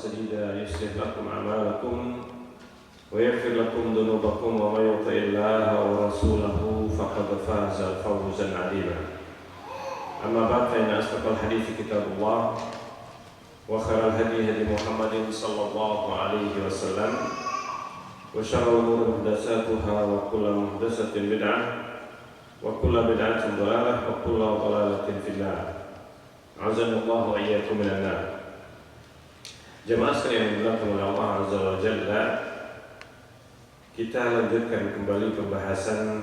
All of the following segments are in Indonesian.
سديدا يصلح لكم أعمالكم ويغفر لكم ذنوبكم ومن يطع الله ورسوله فقد فاز فوزا عظيما. أما بعد فإن أصدق الحديث كتاب الله وخير الهدي هدي محمد صلى الله عليه وسلم وشر الأمور محدثاتها وكل محدثة بدعة وكل بدعة ضلالة وكل ضلالة في النار. أعاذنا الله وإياكم من النار. Jemaah sekalian yang dimuliakan oleh Allah Azza wa Jalla, kita lanjutkan kembali pembahasan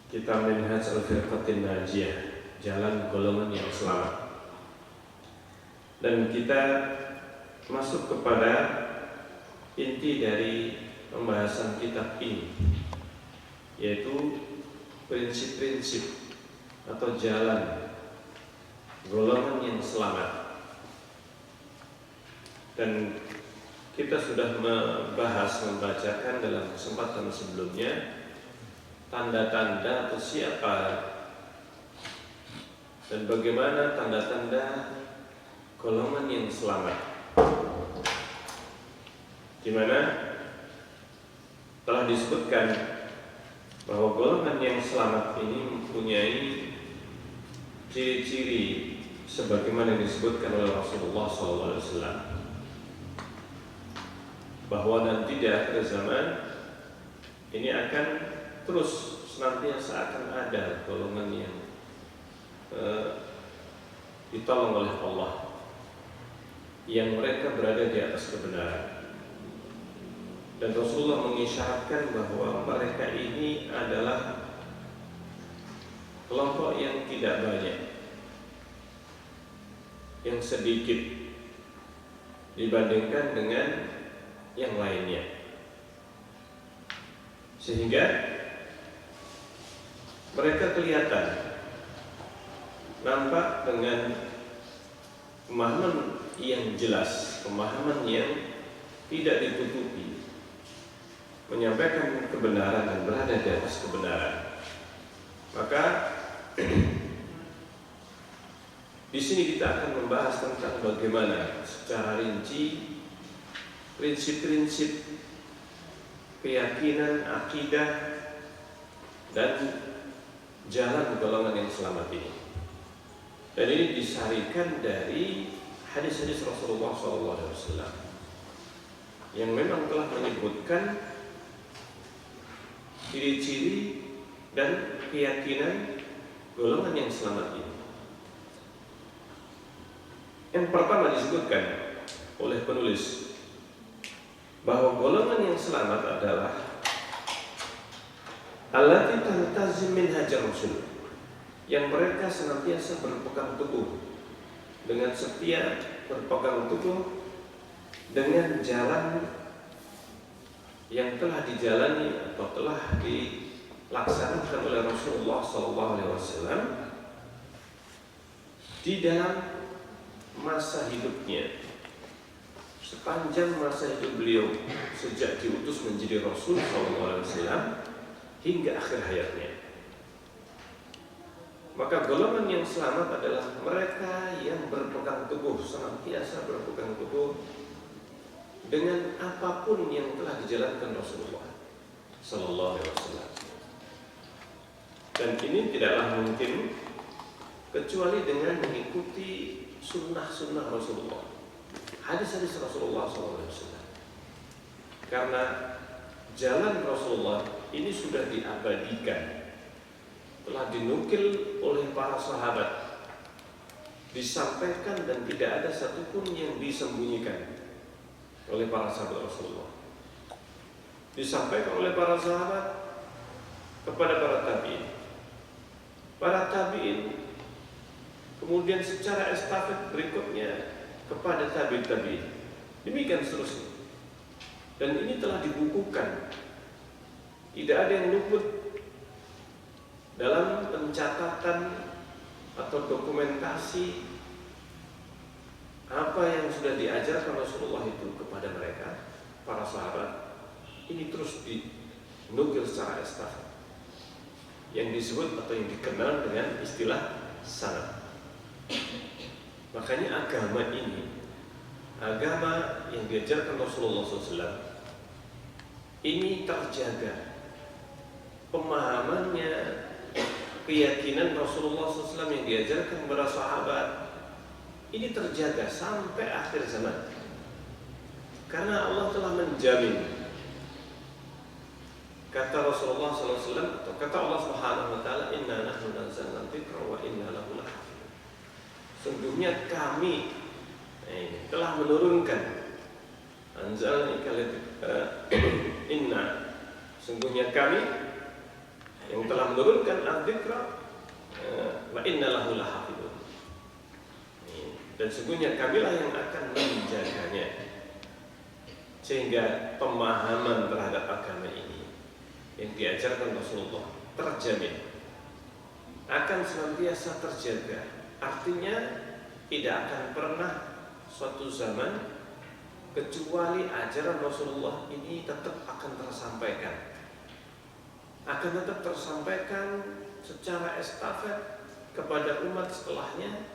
kitab Minhaj Al-Firqatin Najiyah, jalan golongan yang selamat. Dan kita masuk kepada inti dari pembahasan kitab ini, yaitu prinsip-prinsip atau jalan golongan yang selamat. Dan kita sudah membacakan dalam kesempatan sebelumnya tanda-tanda atau siapa dan bagaimana tanda-tanda golongan yang selamat, di mana telah disebutkan bahwa golongan yang selamat ini mempunyai ciri-ciri sebagaimana disebutkan oleh Rasulullah SAW, bahwa nanti di akhir zaman ini akan terus senantiasa akan ada golongan yang ditolong oleh Allah, yang mereka berada di atas kebenaran. Dan Rasulullah mengisyaratkan bahwa mereka ini adalah kelompok yang tidak banyak, yang sedikit dibandingkan dengan yang lainnya, sehingga mereka kelihatan nampak dengan pemahaman yang jelas, pemahaman yang tidak ditutupi, menyampaikan kebenaran dan berada di atas kebenaran. Maka di sini kita akan membahas tentang bagaimana secara rinci prinsip-prinsip keyakinan, akidah, dan jalan golongan yang selamat ini. Dan ini disarikan dari hadis-hadis Rasulullah SAW yang memang telah menyebutkan ciri-ciri dan keyakinan golongan yang selamat ini. Yang pertama disebutkan oleh penulis bahwa golongan yang selamat adalah allati tantazim minhaj Rasul, yang mereka senantiasa berpegang teguh dengan setia, berpegang teguh dengan jalan yang telah dijalani atau telah dilaksanakan oleh Rasulullah SAW di dalam masa hidupnya, sepanjang masa hidup beliau sejak diutus menjadi Rasul SAW hingga akhir hayatnya. Maka golongan yang selamat adalah mereka yang berpegang teguh, senantiasa berpegang teguh dengan apapun yang telah dijalankan Rasulullah SAW. Dan ini tidaklah mungkin kecuali dengan mengikuti sunnah-sunnah Rasulullah, hadis-hadis Rasulullah SAW. Karena jalan Rasulullah ini sudah diabadikan, telah dinukil oleh para sahabat, disampaikan dan tidak ada satupun yang disembunyikan oleh para sahabat Rasulullah. Disampaikan oleh para sahabat kepada para tabi'in, para tabi'in kemudian secara estafet berikutnya kepada tabi'in, demikian seterusnya. Dan ini telah dibukukan, tidak ada yang luput dalam pencatatan atau dokumentasi apa yang sudah diajarkan Rasulullah itu kepada mereka, para sahabat. Ini terus dinukil secara estafet, yang disebut atau yang dikenal dengan istilah sanad. Makanya agama ini agama yang diajarkan Rasulullah SAW ini terjaga, pemahamannya, keyakinan Rasulullah SAW yang diajarkan kepada sahabat ini terjaga sampai akhir zaman, karena Allah telah menjamin. Kata Rasulullah SAW atau kata Allah Subhanahu Wa Taala, Inna nahnu nazzalna dzikra wa inna lahu lahafidhun. Sungguhnya kami telah menurunkan inna, sungguhnya kami yang telah menurunkan al-dzikra wa inna lahu lahafidhun, dan sungguhnya kamilah yang akan menjaganya, sehingga pemahaman terhadap agama ini yang diajarkan Rasulullah terjamin akan senantiasa terjaga. Artinya tidak akan pernah suatu zaman kecuali ajaran Rasulullah ini tetap akan tersampaikan, akan tetap tersampaikan secara estafet kepada umat setelahnya,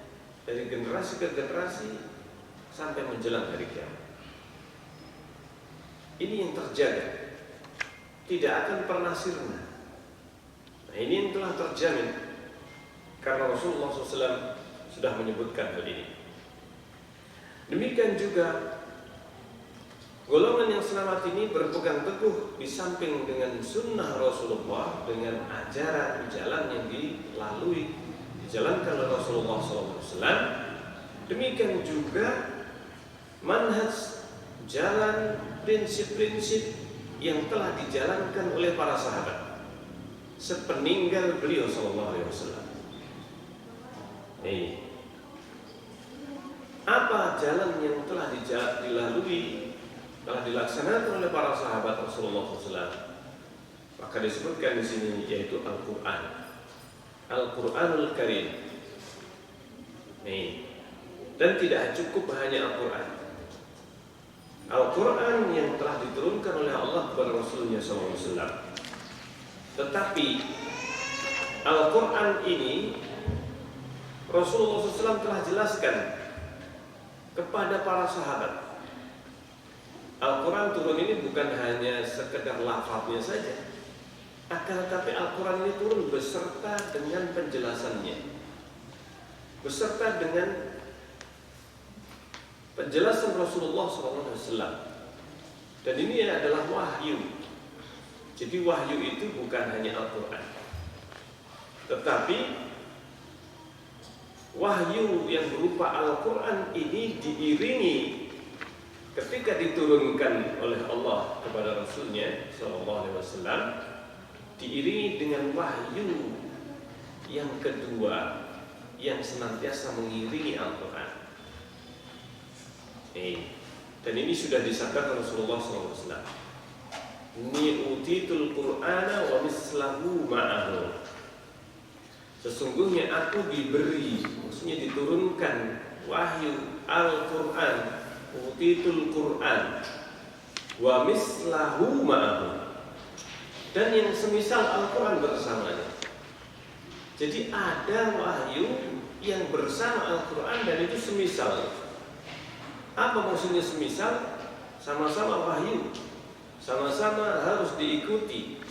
dari generasi ke generasi sampai menjelang hari kiamat. Ini yang terjaga, tidak akan pernah sirna. Nah, ini yang telah terjamin karena Rasulullah SAW sudah menyebutkan hal ini. Demikian juga golongan yang selamat ini berpegang teguh di samping dengan sunnah Rasulullah, dengan ajaran jalan yang dilalui, dijalankan oleh Rasulullah SAW. Demikian juga manhaj, jalan, prinsip-prinsip yang telah dijalankan oleh para sahabat sepeninggal beliau SAW. Apa jalan yang telah dilalui, telah dilaksanakan oleh para sahabat Rasulullah SAW? Maka disebutkan di sini yaitu Al-Quran, Al-Quranul Karim. Dan tidak cukup hanya Al-Quran. Al-Quran yang telah diturunkan oleh Allah kepada Rasulnya SAW. Tetapi Al-Quran ini Rasulullah SAW telah jelaskan kepada para sahabat. Al-Quran turun ini bukan hanya sekedar lafaznya saja, akan tetapi Al-Quran ini turun beserta dengan penjelasannya, beserta dengan penjelasan Rasulullah SAW. Dan ini adalah wahyu. Jadi wahyu itu bukan hanya Al-Quran, tetapi wahyu yang berupa Al-Quran ini diiringi ketika diturunkan oleh Allah kepada Rasulnya SAW, diiringi dengan wahyu yang kedua yang senantiasa mengiringi Al-Quran. Dan ini sudah disabdakan Rasulullah SAW. Ni utitul Qur'ana wa mislahu ma'ahu. Sesungguhnya aku diberi, maksudnya diturunkan wahyu Al-Quran, utitul Qur'an wa mislahu ma'ahu, dan yang semisal Al-Quran bersamanya. Jadi ada wahyu yang bersama Al-Quran dan itu semisal. Apa maksudnya semisal? Sama-sama wahyu, sama-sama harus diikuti,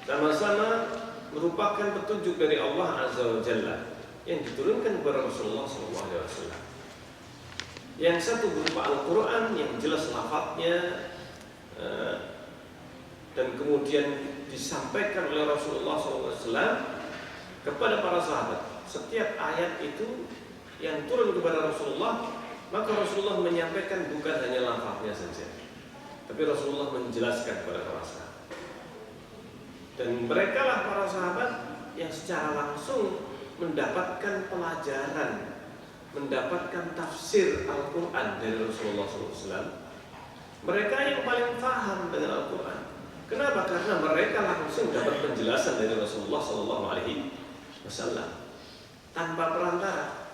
sama-sama merupakan petunjuk dari Allah Azza wa Jalla yang diturunkan kepada Rasulullah SAW. Yang satu berupa Al-Quran yang jelas lafadznya dan kemudian disampaikan oleh Rasulullah SAW kepada para sahabat. Setiap ayat itu yang turun kepada Rasulullah, maka Rasulullah menyampaikan bukan hanya lafaznya saja, tapi Rasulullah menjelaskan kepada para sahabat. Dan mereka lah para sahabat yang secara langsung mendapatkan pelajaran, mendapatkan tafsir Al-Quran dari Rasulullah SAW. Mereka yang paling paham dengan Al-Quran. Kenapa? Karena mereka langsung dapat penjelasan dari Rasulullah SAW tanpa perantara.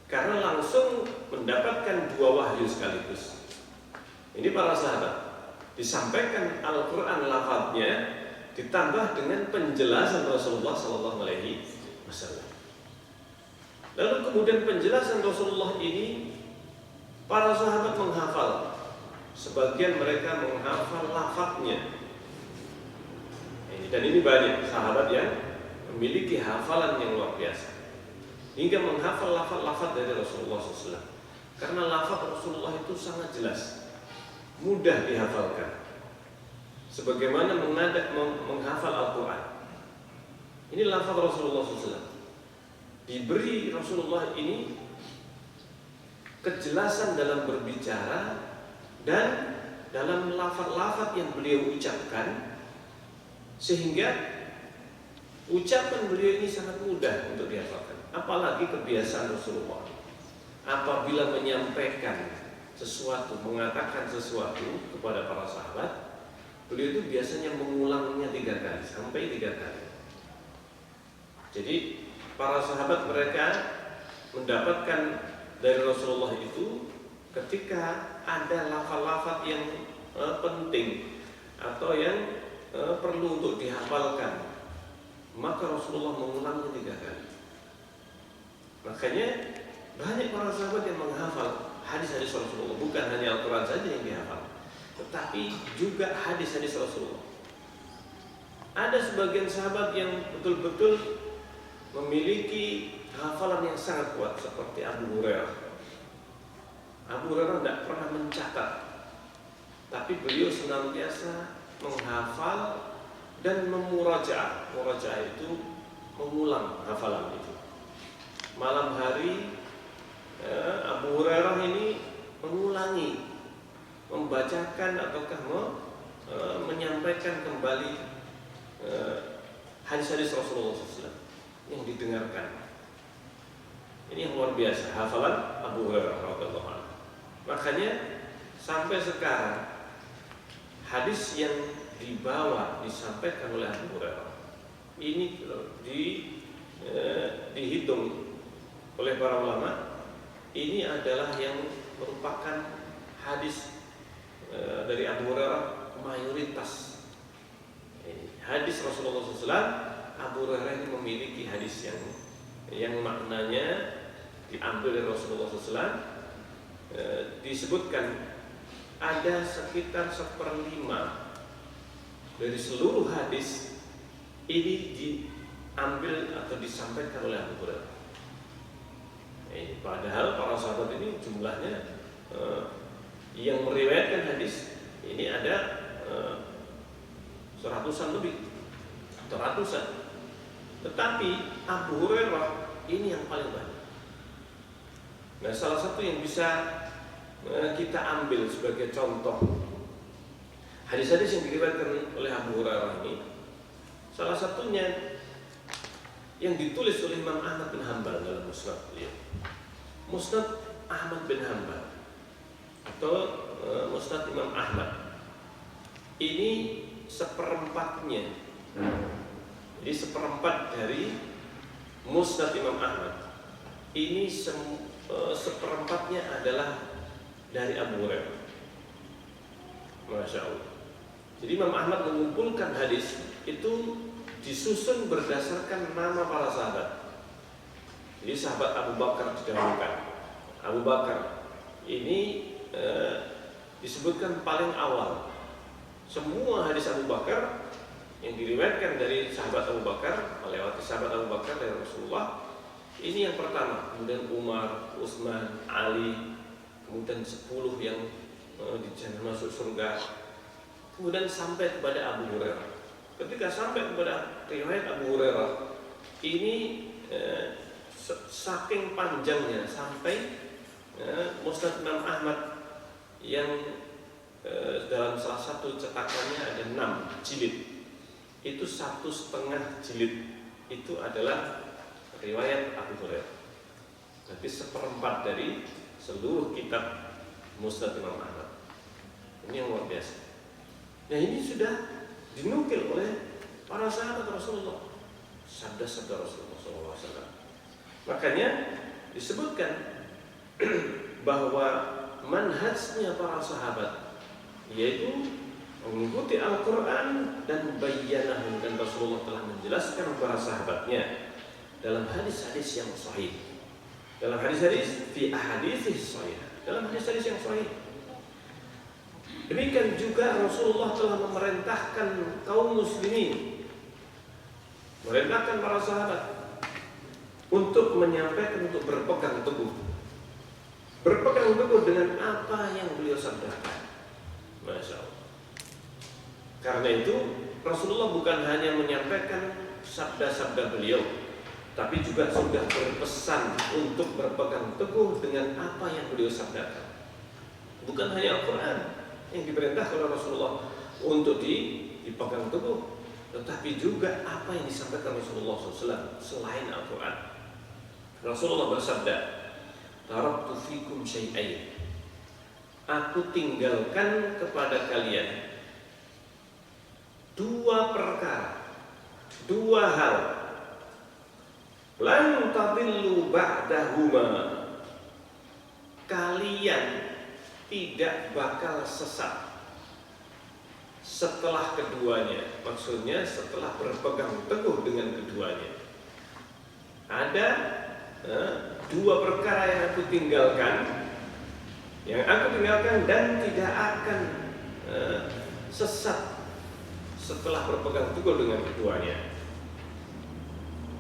Karena langsung mendapatkan dua wahyu sekaligus. Ini para sahabat, disampaikan Al-Quran lafadznya ditambah dengan penjelasan Rasulullah SAW. Lalu kemudian penjelasan Rasulullah ini Para sahabat menghafal, sebagian mereka menghafal lafadznya. Dan ini banyak sahabat yang memiliki hafalan yang luar biasa, hingga menghafal lafaz-lafaz dari Rasulullah SAW. Karena lafaz Rasulullah itu sangat jelas, mudah dihafalkan, sebagaimana menghafal Al-Quran. Ini lafaz Rasulullah SAW. Diberi Rasulullah ini kejelasan dalam berbicara dan dalam lafaz-lafaz yang beliau ucapkan, sehingga ucapan beliau ini sangat mudah untuk dihafalkan. Apalagi kebiasaan Rasulullah apabila menyampaikan sesuatu, mengatakan sesuatu kepada para sahabat, beliau itu biasanya mengulangnya 3 kali sampai 3 kali. Jadi para sahabat mereka mendapatkan dari Rasulullah itu ketika ada lafaz-lafaz yang penting atau yang perlu untuk dihafalkan, maka Rasulullah mengulangnya 3 kali. Makanya banyak para sahabat yang menghafal hadis-hadis Rasulullah, bukan hanya Al-Quran saja yang dihafal, tetapi juga hadis-hadis Rasulullah. Ada sebagian sahabat yang betul-betul memiliki hafalan yang sangat kuat, seperti Abu Hurairah. Abu Hurairah tidak pernah mencatat, tapi beliau senantiasa menghafal dan memurajaah. Murajaah itu mengulang hafalan itu. Malam hari Abu Hurairah ini mengulangi, membacakan ataukah menyampaikan kembali hadis-hadis Rasulullah SAW yang didengarkan. Ini yang luar biasa, hafalan Abu Hurairah radhiyallahu anhu. Makanya sampai sekarang hadis yang disampaikan oleh Abu Hurairah ini dihitung oleh para ulama, ini adalah yang merupakan hadis dari Abu Hurairah mayoritas. Hadis Rasulullah SAW, Abu Hurairah ini memiliki hadis yang maknanya diambil dari Rasulullah SAW. Disebutkan ada sekitar 1/5 dari seluruh hadis ini diambil atau disampaikan oleh Abu Hurairah. Padahal para sahabat ini jumlahnya yang meriwayatkan hadis ini ada seratusan lebih atau ratusan. Tetapi Abu Hurairah ini yang paling banyak. Nah, salah satu yang bisa kita ambil sebagai contoh hadis-hadis yang diriwayatkan oleh Abu Hurairah ini, salah satunya yang ditulis oleh Imam Ahmad bin Hanbal dalam Musnad beliau. Musnad Ahmad bin Hanbal atau Musnad Imam Ahmad ini seperempatnya. Jadi seperempat dari Musnad Imam Ahmad ini seperempatnya adalah dari Abu Hurairah. Masya Allah. Jadi Imam Ahmad mengumpulkan hadis itu disusun berdasarkan nama para sahabat. Jadi sahabat Abu Bakar didahulukan. Abu Bakar ini disebutkan paling awal. Semua hadis Abu Bakar yang diriwayatkan dari sahabat Abu Bakar, melewati sahabat Abu Bakar dari Rasulullah, ini yang pertama. Kemudian Umar, Utsman, Ali, kemudian 10 yang dijamin masuk surga, kemudian sampai kepada Abu Hurairah. Ketika sampai kepada riwayat Abu Hurairah ini saking panjangnya sampai Musnad Imam Ahmad yang dalam salah satu cetakannya ada 6 jilid, itu 1,5 jilid itu adalah riwayat Abu Hurairah. Jadi seperempat dari seluruh kitab Musnad Imam Ahmad. Ini yang luar biasa. Nah, ini sudah dinukil oleh para sahabat Rasulullah, sabda-sabda Rasulullah SAW. Makanya disebutkan bahwa manhajnya para sahabat yaitu mengikuti Al-Quran dan bayyanahu, dan Rasulullah telah menjelaskan para sahabatnya dalam hadis-hadis yang sahih, dalam hadis-hadis fi ahadits sahih, dalam hadis-hadis yang sahih. Demikian juga Rasulullah telah memerintahkan kaum muslimin, memerintahkan para sahabat untuk menyampaikan, untuk berpegang teguh dengan apa yang beliau sabdakan. Masya Allah. Karena itu Rasulullah bukan hanya menyampaikan sabda-sabda beliau, tapi juga sudah berpesan untuk berpegang teguh dengan apa yang beliau sabdakan. Bukan hanya Al-Quran yang diperintahkan oleh Rasulullah untuk dipegang teguh, tetapi juga apa yang disampaikan Rasulullah SAW selain Al-Quran. Rasulullah bersabda, "Taraktu fikum syai'ain." Aku tinggalkan kepada kalian dua perkara, dua hal. Lan tadillu ba'dahuma. Kalian tidak bakal sesat setelah keduanya. Maksudnya setelah berpegang teguh dengan keduanya. Ada dua perkara yang aku tinggalkan, dan tidak akan sesat setelah berpegang teguh dengan keduanya.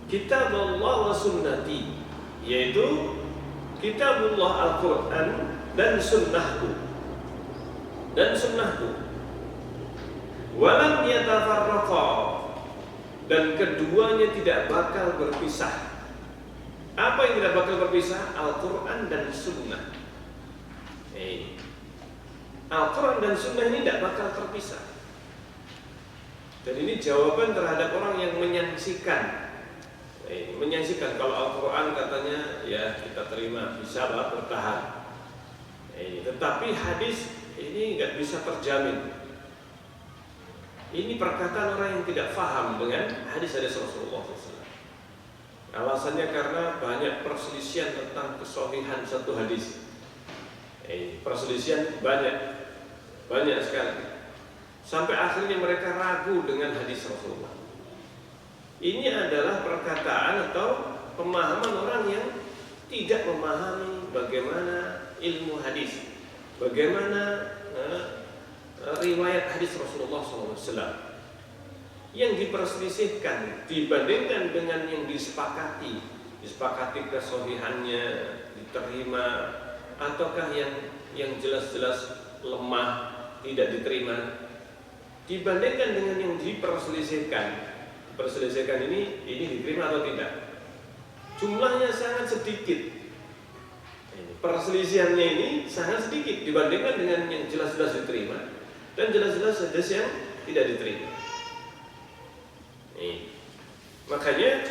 Kitabullah wa sunnati, yaitu kitabullah Al-Quran dan sunnahku. Walam yatafarraqa, dan keduanya tidak bakal berpisah. Apa yang tidak bakal berpisah? Al-Quran dan sunnah. Al-Quran dan sunnah ini tidak bakal terpisah. Dan ini jawaban terhadap orang yang menyaksikan kalau Al-Quran katanya ya kita terima, bisa lah bertahan. Tetapi hadis ini nggak bisa terjamin. Ini perkataan orang yang tidak paham dengan hadis-hadis Rasulullah SAW. Alasannya karena banyak perselisihan tentang kesahihan satu hadis. Perselisihan banyak sekali. Sampai akhirnya mereka ragu dengan hadis Rasulullah. Ini adalah perkataan atau pemahaman orang yang tidak memahami bagaimana ilmu hadis, bagaimana riwayat hadis Rasulullah SAW yang diperselisihkan dibandingkan dengan yang disepakati kesahihannya diterima, ataukah yang jelas-jelas lemah tidak diterima, dibandingkan dengan yang diperselisihkan ini diterima atau tidak. Jumlahnya sangat sedikit. Perselisihannya ini sangat sedikit dibandingkan dengan yang jelas-jelas diterima dan jelas-jelas hadis yang tidak diterima. Makanya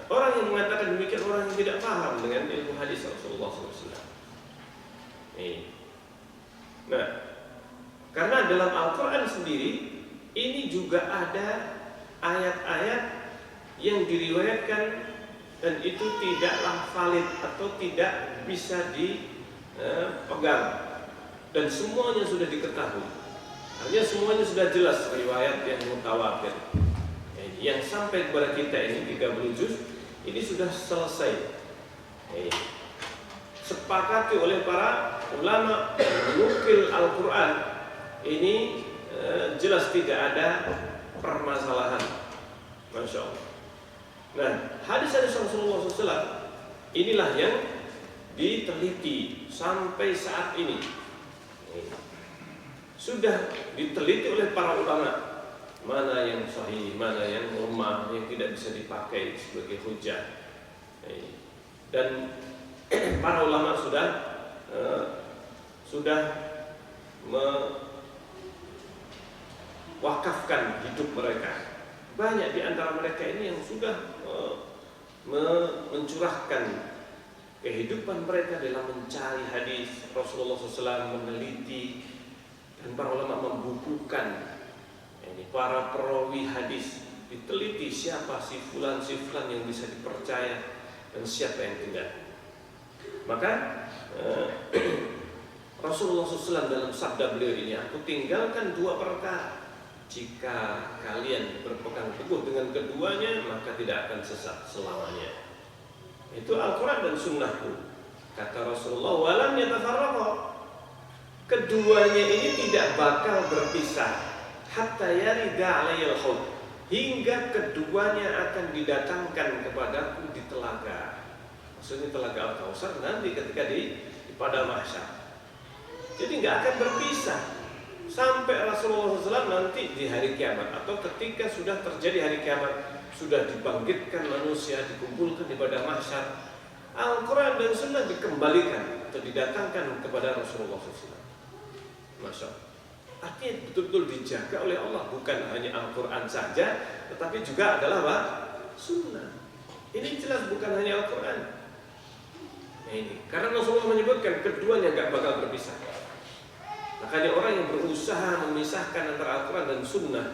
orang yang mengatakan demikian orang yang tidak paham dengan ilmu hadis Rasulullah SAW. Nah, karena dalam Al-Quran sendiri ini juga ada ayat-ayat yang diriwayatkan dan itu tidaklah valid atau tidak bisa dipegang, dan semuanya sudah diketahui. Artinya semuanya sudah jelas riwayat yang mutawatir. Yang sampai kepada kita ini 30 juz ini sudah selesai. Sepakati oleh para ulama menukil Al-Quran ini jelas tidak ada permasalahan. Masya Allah. Nah, hadis-hadis Rasulullah SAW inilah yang diteliti sampai saat ini. Sudah diteliti oleh para ulama, mana yang sahih, mana yang lemah, yang tidak bisa dipakai sebagai hujah. Dan para ulama sudah mewakafkan hidup mereka. Banyak di antara mereka ini yang sudah mencurahkan kehidupan mereka dalam mencari hadis Rasulullah SAW, meneliti, dan para ulama membukukan para perawi hadis, diteliti siapa si fulan yang bisa dipercaya dan siapa yang tidak. Maka Rasulullah SAW dalam sabda beliau ini, aku tinggalkan dua perkara. Jika kalian berpegang teguh dengan keduanya, maka tidak akan sesat selamanya. Itu Al-Quran dan sunnahku. Kata Rasulullah, walam yatafarraqa. Keduanya ini tidak bakal berpisah hatta yarida alaiyal haud, hingga keduanya akan didatangkan kepadaku di telaga. Maksudnya telaga Al-Kautsar nanti ketika di pada mahsyar. Jadi nggak akan berpisah sampai Rasulullah SAW nanti di hari kiamat, atau ketika sudah terjadi hari kiamat, sudah dibangkitkan manusia, dikumpulkan di pada mahsyar, Al-Quran dan Sunnah dikembalikan atau didatangkan kepada Rasulullah SAW. Masya Allah. Artinya betul-betul dijaga oleh Allah, bukan hanya Al-Quran saja, tetapi juga adalah apa? Sunnah. Ini jelas bukan hanya Al-Quran. Nah ini, karena Rasulullah menyebutkan keduanya gak bakal berpisah. Makanya orang yang berusaha memisahkan antara Al-Quran dan Sunnah,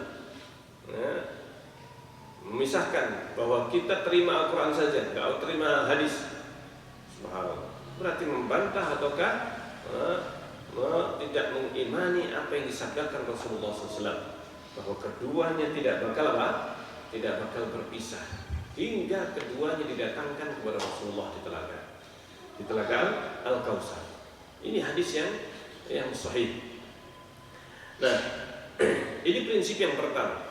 memisahkan bahwa kita terima Al-Quran saja, gak terima hadis, berarti membantah ataukah tidak mengimani apa yang disabdakan Rasulullah SAW, bahwa keduanya tidak bakal apa? Tidak bakal berpisah hingga keduanya didatangkan kepada Rasulullah di telaga Al-Kautsar. Ini hadis yang sahih. Nah, ini prinsip yang pertama,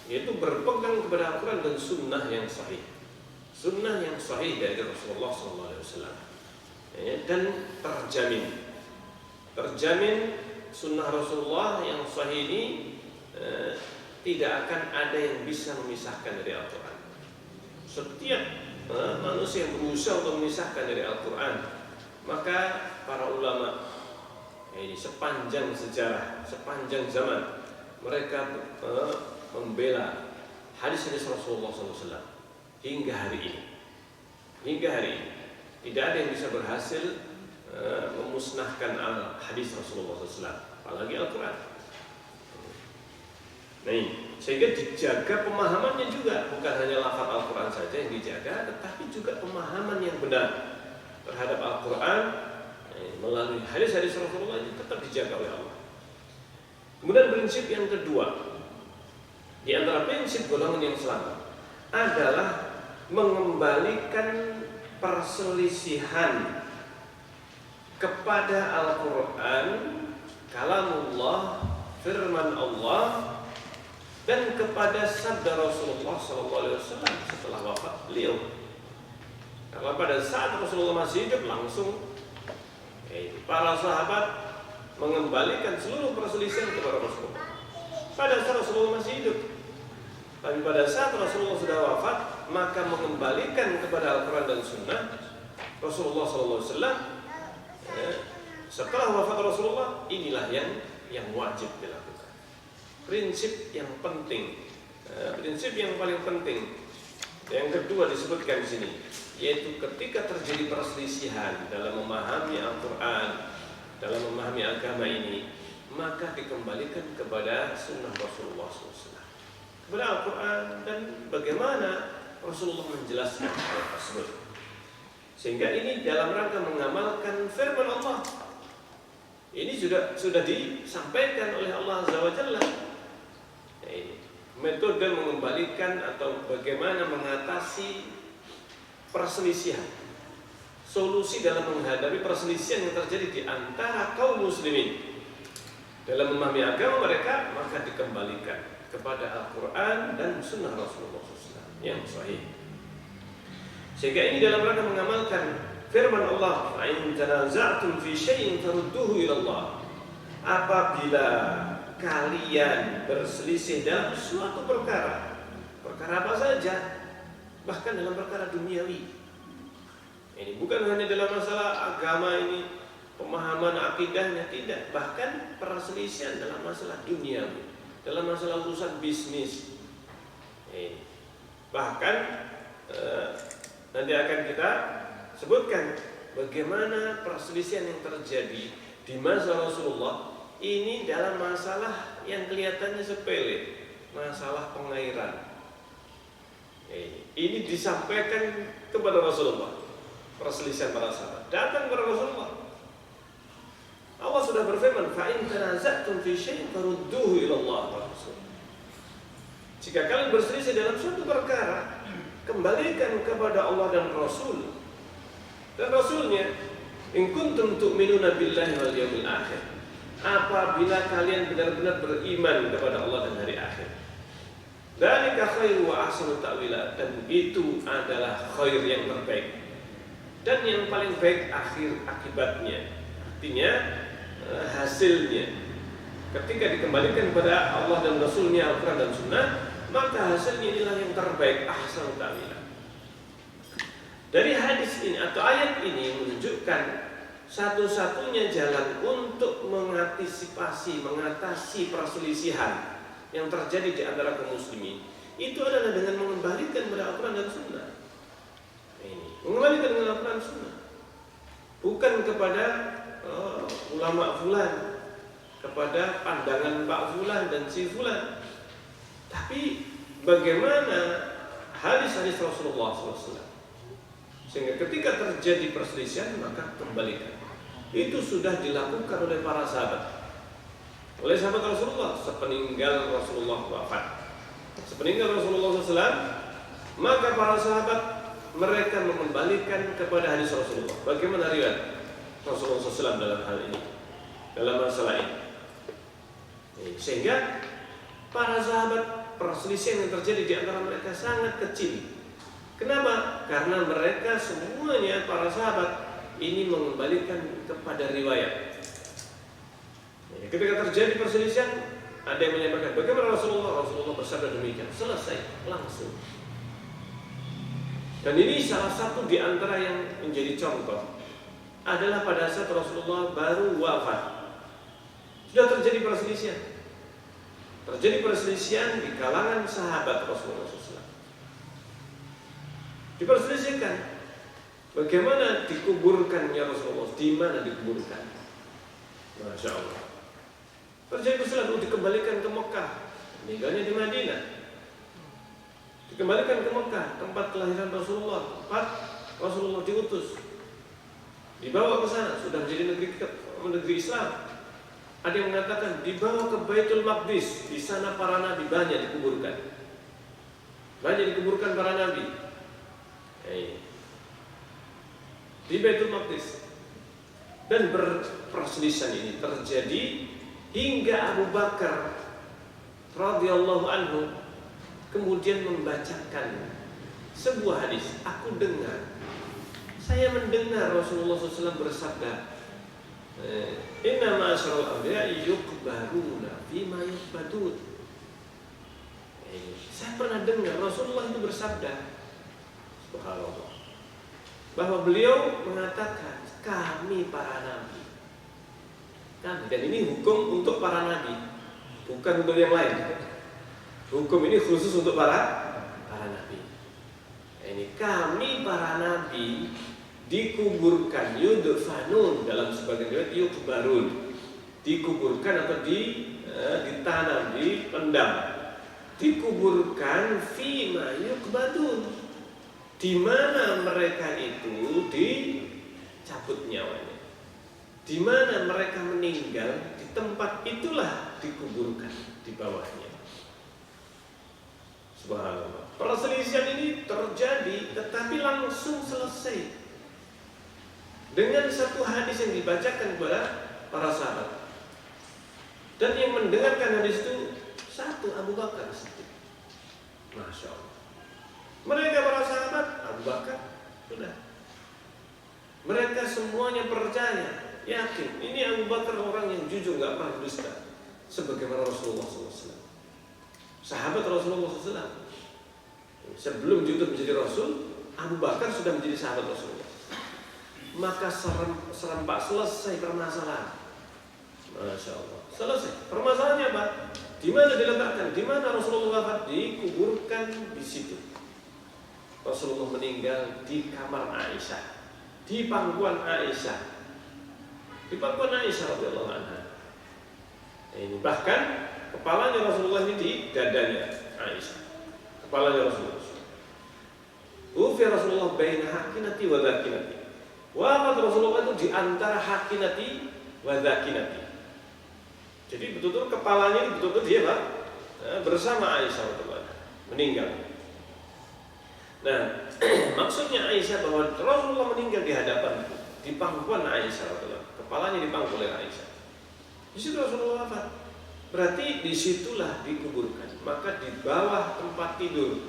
yaitu berpegang kepada Al-Quran dan Sunnah yang sahih. Sunnah yang sahih dari Rasulullah SAW, dan terjamin sunnah Rasulullah yang sahih ini tidak akan ada yang bisa memisahkan dari Al-Quran. Setiap manusia yang berusaha untuk memisahkan dari Al-Quran, maka para ulama ini sepanjang sejarah, sepanjang zaman, mereka membela hadis-hadis Rasulullah SAW hingga hari ini. Tidak ada yang bisa berhasil memusnahkan hadis Rasulullah SAW, apalagi Al-Quran. Nah, sehingga dijaga pemahamannya juga, bukan hanya lafaz Al-Quran saja yang dijaga, tetapi juga pemahaman yang benar terhadap Al-Quran melalui hadis-hadis Rasulullah itu tetap dijaga oleh Allah. Kemudian prinsip yang kedua, di antara prinsip golongan yang selamat adalah mengembalikan perselisihan kepada Al-Quran, kalamullah, firman Allah, dan kepada sabda Rasulullah SAW setelah wafat beliau. Karena pada saat Rasulullah masih hidup, langsung para sahabat mengembalikan seluruh perselisihan kepada Rasulullah pada saat Rasulullah masih hidup. Tapi pada saat Rasulullah sudah wafat, maka mengembalikan kepada Al-Quran dan Sunnah Rasulullah SAW setelah wafat Rasulullah, inilah yang wajib dilakukan. Prinsip yang penting, prinsip yang paling penting. Yang kedua disebutkan di sini, yaitu ketika terjadi perselisihan dalam memahami Al-Quran, dalam memahami agama ini, maka dikembalikan kepada Sunnah Rasulullah SAW, kepada Al-Quran, dan bagaimana Rasulullah menjelaskan hal tersebut. Sehingga ini dalam rangka mengamalkan firman Allah. Ini sudah disampaikan oleh Allah Azza wa Jalla. Ini metode mengembalikan atau bagaimana mengatasi perselisihan, solusi dalam menghadapi perselisihan yang terjadi di antara kaum muslimin dalam memahami agama mereka, maka dikembalikan kepada Al-Quran dan Sunnah Rasulullah SAW yang sahih. Sehingga ini dalam rangka mengamalkan firman Allah, "In tanaza'tum fi syai'in farudduhu ila Allah." Apabila kalian berselisih dalam suatu perkara apa saja, bahkan dalam perkara duniawi. Ini bukan hanya dalam masalah agama ini, pemahaman akidahnya, tidak, bahkan perselisihan dalam masalah duniawi, dalam masalah urusan bisnis. Bahkan nanti akan kita sebutkan bagaimana perselisihan yang terjadi di masa Rasulullah ini dalam masalah yang kelihatannya sepele, masalah pengairan. Ini disampaikan kepada Rasulullah, perselisihan para sahabat datang kepada Rasulullah. Allah sudah berfirman, "Fa in tanaza'tum fi syai'in farudduhu ila Allah wa Rasul." Jika kalian berselisih dalam suatu perkara, kembalikan kepada Allah dan Rasul, dan Rasulnya. In kuntum tu'minuna billahi wal yawmil akhir. Apabila kalian benar-benar beriman kepada Allah dan hari akhir. Dzalika khairu wa ahsanu ta'wila, dan itu adalah khair yang terbaik dan yang paling baik akhir akibatnya. Artinya hasilnya ketika dikembalikan kepada Allah dan Rasulnya, Al-Quran dan Sunnah, maka hasilnya inilah yang terbaik, ahsanu ta'wila. Dari hadis ini atau ayat ini menunjukkan satu-satunya jalan untuk mengatasi perselisihan yang terjadi di antara kaum muslimin itu adalah dengan mengembalikan kepada Al-Quran dan Sunnah. Ini mengembalikan dengan Al-Quran dan Sunnah, bukan kepada ulama fulan, kepada pandangan Pak fulan dan si fulan, tapi bagaimana hadis-hadis Rasulullah SAW. Sehingga ketika terjadi perselisihan maka kembalikan. Itu sudah dilakukan oleh para sahabat, oleh sahabat Rasulullah sepeninggal Rasulullah wafat. Sepeninggal Rasulullah SAW, maka para sahabat mereka mengembalikan kepada hadis Rasulullah. Bagaimana riwayat Rasulullah SAW dalam hal ini, dalam masalah ini. Sehingga para sahabat, perselisihan yang terjadi di antara mereka sangat kecil. Kenapa? Karena mereka semuanya, para sahabat ini mengembalikan kepada riwayat. Ketika terjadi perselisihan, ada yang menyampaikan bagaimana Rasulullah bersabda demikian, selesai, langsung. Dan ini salah satu di antara yang menjadi contoh adalah pada saat Rasulullah baru wafat, sudah terjadi perselisihan. Terjadi perselisihan di kalangan sahabat Rasulullah SAW. Diperselisihkan bagaimana dikuburkannya Rasulullah, di mana dikuburkan. Masya Allah. Terjadi perselisihan, dikembalikan ke Mekah, meninggalnya di Madinah. Dikembalikan ke Mekah, tempat kelahiran Rasulullah, tempat Rasulullah diutus. Dibawa ke sana, sudah menjadi negeri Islam. Ada yang mengatakan dibawa ke Baitul Maqdis, di sana para nabi banyak dikuburkan. Banyak dikuburkan para nabi. Di Baitul Maqdis. Dan perselisihan ini terjadi hingga Abu Bakar radhiyallahu anhu kemudian membacakan sebuah hadis. Saya mendengar Rasulullah SAW bersabda, Inna ma'asyarul anbiya'i yuqbaruna fima yuqbadun. Saya pernah dengar Rasulullah itu bersabda, subhanallah, bahwa beliau mengatakan kami para nabi. Dan ini hukum untuk para nabi, bukan untuk yang lain. Hukum ini khusus untuk para nabi. Ini kami para nabi dikuburkan, yudfanun, dalam sebagian riwayat yukbarun, dikuburkan atau ditanam, dipendam, dikuburkan fima yukbadun, di mana mereka itu dicabut nyawanya, di mana mereka meninggal, di tempat itulah dikuburkan, di bawahnya. Subhanallah. Perselisihan ini terjadi tetapi langsung selesai dengan satu hadis yang dibacakan kepada para sahabat. Dan yang mendengarkan hadis itu satu, Abu Bakar Siddiq. Masya Allah. Mereka para sahabat, Abu Bakar, sudah. Mereka semuanya percaya, yakin, ini Abu Bakar orang yang jujur, gak pernah dusta, sebagaimana Rasulullah SAW. Sahabat Rasulullah SAW. Sebelum diutus menjadi Rasul, Abu Bakar sudah menjadi sahabat Rasulullah. Maka serempak selesai permasalahan. Masya Allah. Selesai. Permasalahannya apa? Di mana diletakkan? Di mana Rasulullah wafat? Dikuburkan di situ. Rasulullah meninggal di kamar Aisyah, di pangkuan Aisyah, di pangkuan Aisyah radhiyallahu anha. Ini bahkan kepalanya Rasulullah ini di dadanya Aisyah. Kepalanya Rasulullah. Ufi Rasulullah baina hakinati wa dhakinati. Wafat Rasulullah itu di antara hakinati wa dhakinati. Jadi betul-betul kepalanya ini betul-betul dia Pak, bersama Aisyah radhiyallahu anha, meninggal. Nah, maksudnya Aisyah bahwa Rasulullah meninggal di hadapan di pangkuan Aisyah, kepalanya dipangku oleh Aisyah. Di situ Rasulullah wafat. Berarti disitulah dikuburkan. Maka di bawah tempat tidur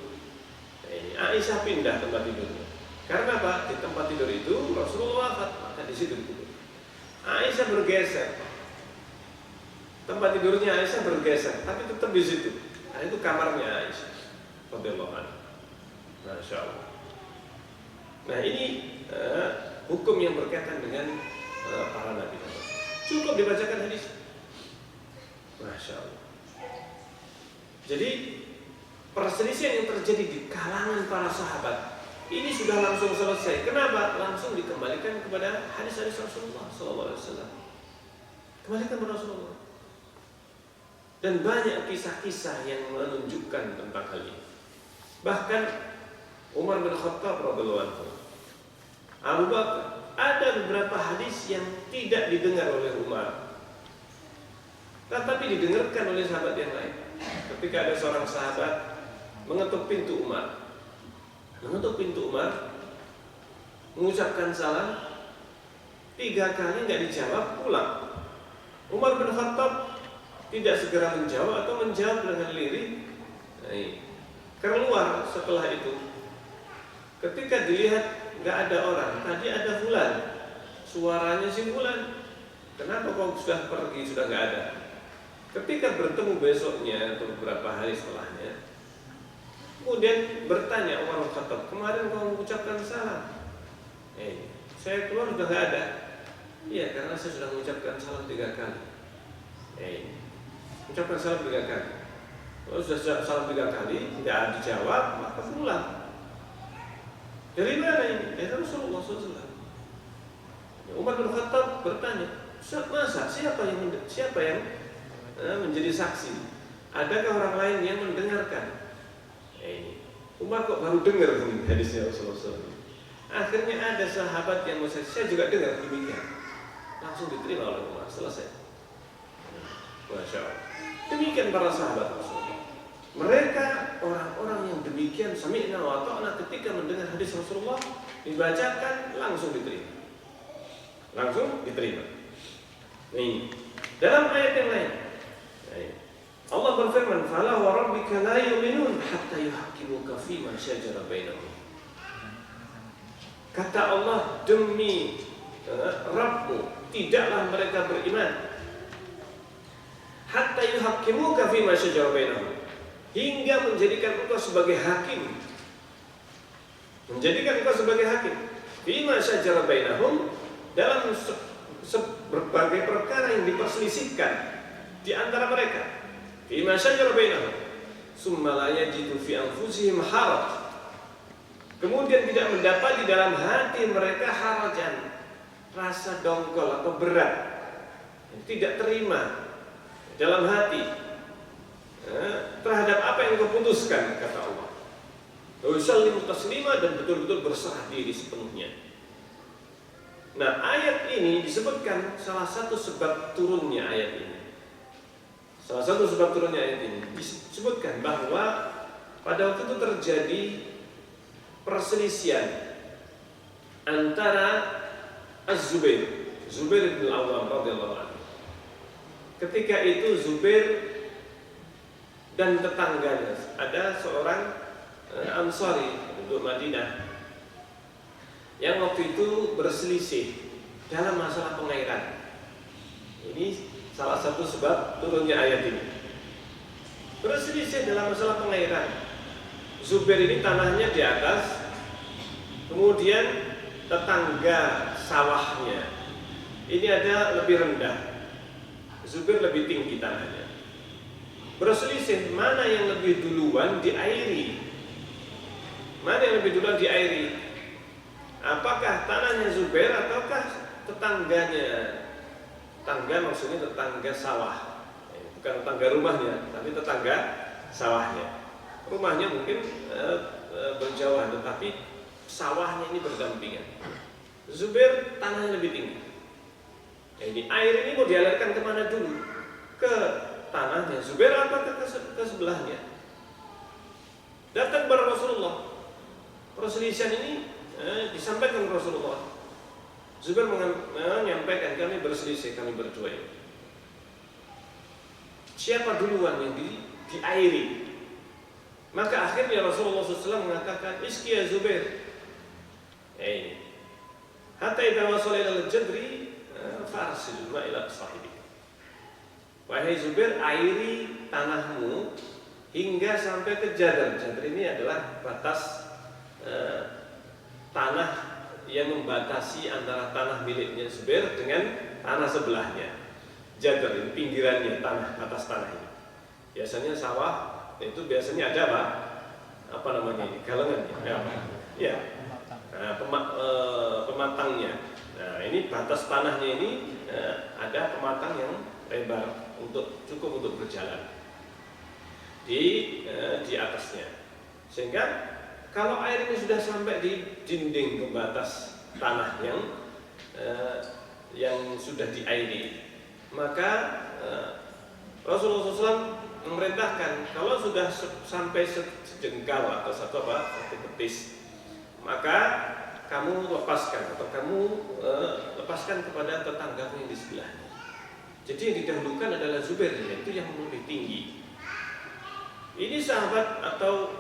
Aisyah pindah tempat tidurnya. Karena apa? Di tempat tidur itu Rasulullah wafat, maka di situ dikubur. Aisyah bergeser. Tempat tidurnya Aisyah bergeser, tapi tetap di situ. Nah, itu kamarnya Aisyah radhiyallahu anha. Masya Allah. Nah, ini hukum yang berkaitan dengan para nabi. Cukup dibacakan hadis. Masya Allah. Jadi perselisihan yang terjadi di kalangan para sahabat ini sudah langsung selesai. Kenapa? Langsung dikembalikan kepada hadis-hadis Rasulullah SAW. Kembalikan kepada Rasulullah. Dan banyak kisah-kisah yang menunjukkan tentang hal ini. Bahkan Umar bin Khattab radhiyallahu anhu, Abu Bakar, ada beberapa hadis yang tidak didengar oleh Umar, tetapi didengarkan oleh sahabat yang lain. Ketika ada seorang sahabat mengetuk pintu Umar, mengucapkan salam 3 kali nggak dijawab, pulang. Umar bin Khattab tidak segera menjawab atau menjawab dengan lirik. Keluar setelah itu, ketika dilihat nggak ada orang, tadi ada Fulan, suaranya si Fulan, kenapa kau sudah pergi, sudah nggak ada? Ketika bertemu besoknya atau beberapa hari setelahnya, kemudian bertanya Umar bin Khattab, kemarin kau mengucapkan salam, saya keluar sudah nggak ada. Iya, karena saya sudah mengucapkan salam 3 kali. Ucapkan salam 3 kali. Kalau sudah salam 3 kali tidak dijawab, maka pulang. Dari mana ini? Dari Rasulullah SAW. Umar bin Khattab bertanya, masa siapa yang menjadi saksi? Adakah orang lain yang mendengarkan? Umar kok baru dengar hadisnya Rasulullah SAW. Akhirnya ada sahabat yang saya juga dengar demikian. Langsung diterima oleh Umar, selesai. Masya Allah. Demikian para sahabat Rasulullah. Mereka orang-orang yang demikian sami'na wa ta'na, ketika mendengar hadis Rasulullah dibacakan langsung diterima. Nih, dalam ayat yang lain Allah berfirman, "Fala wa rabbika la yu'minun hatta yuhaqqimuka fima shajara bainahum." Kata Allah, demi Rabbmu, tidaklah mereka beriman hatta yuhaqqimuka fima shajara bainahum, hingga menjadikan engkau sebagai hakim. Fima shajara bainahum, dalam berbagai perkara yang diperselisihkan di antara mereka. Fima shajara bainahum, summa la yajidu fi anfusihim haraj, kemudian tidak mendapat di dalam hati mereka harajan, rasa dongkol atau berat, tidak terima dalam hati terhadap apa yang kau putuskan, kata Allah. Yusallimu taslima, dan betul-betul berserah diri sepenuhnya. Nah, ayat ini disebutkan salah satu sebab turunnya ayat ini. Disebutkan bahwa pada waktu itu terjadi perselisihan antara Zubair bin Al-Awwam radhiyallahu anhu. Ketika itu Zubair dan tetangganya, ada seorang Ansari penduduk Madinah yang waktu itu berselisih dalam masalah pengairan. Ini salah satu sebab turunnya ayat ini. Berselisih dalam masalah pengairan. Zubair ini tanahnya di atas, kemudian tetangga sawahnya ini ada lebih rendah. Zubair lebih tinggi tanahnya. Berselisih mana yang lebih duluan diairi. Apakah tanahnya Zubair ataukah tetangganya? Tetangga maksudnya tetangga sawah, bukan tetangga rumahnya, tapi tetangga sawahnya. Rumahnya mungkin berjauhan, tetapi sawahnya ini berdampingan. Zubair tanahnya lebih tinggi. Jadi air ini mau dialirkan kemana dulu? Ke tanahnya Zubair atau ke sebelahnya? Datang kepada Rasulullah. Perselisihan ini disampaikan ke Rasulullah. Zubair menyampaikan, kami berselisih, kami berdua ini. Siapa duluan yang diairi? Maka akhirnya Rasulullah SAW mengatakan, iski ya Zubair. Hatta idza wasala ila al-jadri farsil ma ila sahibi. Wahai Zubair, airi tanahmu hingga sampai ke jadar. Jadar ini adalah batas tanah yang membatasi antara tanah miliknya Zubair dengan tanah sebelahnya. Jadar ini pinggirannya tanah, atas tanah ini. Biasanya sawah itu biasanya ada apa namanya ini, galengannya. Ya. Nah, pematangnya. Nah, ini batas tanahnya ini ada pematang yang lebar cukup untuk berjalan di atasnya. Sehingga kalau air ini sudah sampai di dinding pembatas tanah yang sudah diairi, maka Rasulullah SAW memerintahkan kalau sudah sampai sejengkal atau satu betis, maka kamu lepaskan atau kamu lepaskan kepada tetanggamu yang di sebelahnya. Jadi yang didahulukan adalah Zubair, itu yang lebih tinggi. Ini sahabat atau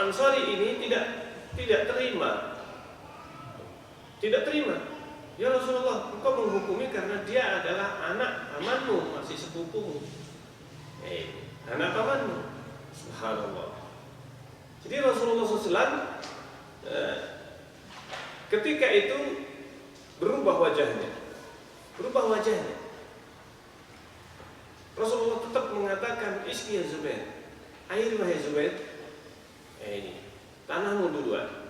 Ansari ini tidak terima. Ya Rasulullah, engkau menghukumi karena dia adalah anak pamanmu, masih sepupumu. Anak pamanmu. Subhanallah. Jadi Rasulullah SAW ketika itu berubah wajahnya. Rasulullah tetap mengatakan, iski ya Zubair. Air wahai Zubair. Ini tanahmu duluan.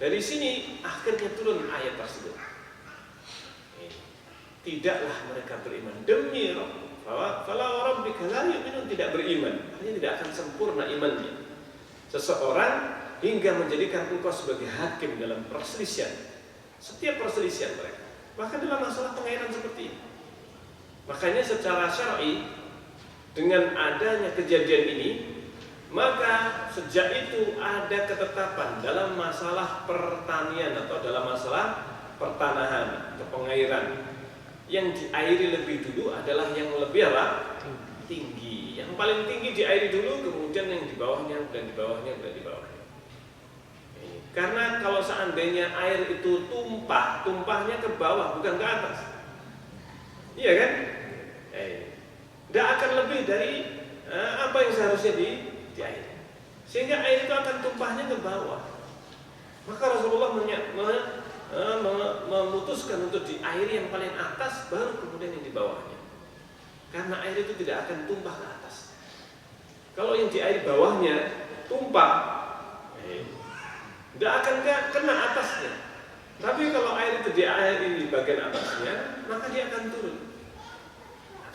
Dari sini akhirnya turun ayat tersebut. Tidaklah mereka beriman demi Rabb. Fala rabbika la yu'minun, tidak beriman. Artinya tidak akan sempurna imannya seseorang hingga menjadikan engkau sebagai hakim dalam perselisihan. Setiap perselisihan mereka, bahkan dalam masalah pengairan seperti ini. Makanya secara syar'i, dengan adanya kejadian ini, maka sejak itu ada ketetapan dalam masalah pertanian atau dalam masalah pertanahan atau pengairan. Yang diairi lebih dulu adalah yang lebih tinggi. Yang paling tinggi diairi dulu, kemudian yang di bawahnya, dan di bawahnya, dan di bawahnya. Karena kalau seandainya air itu tumpahnya ke bawah bukan ke atas. Iya kan? Tidak akan lebih dari apa yang seharusnya diairi. Sehingga air itu akan tumpahnya ke bawah. Maka Rasulullah memutuskan untuk diairi yang paling atas, baru kemudian yang di bawahnya. Karena air itu tidak akan tumpah ke atas. Kalau yang diairi bawahnya tumpah, tidak akan kena atasnya. Tapi kalau air itu diairi di bagian atasnya, maka dia akan turun.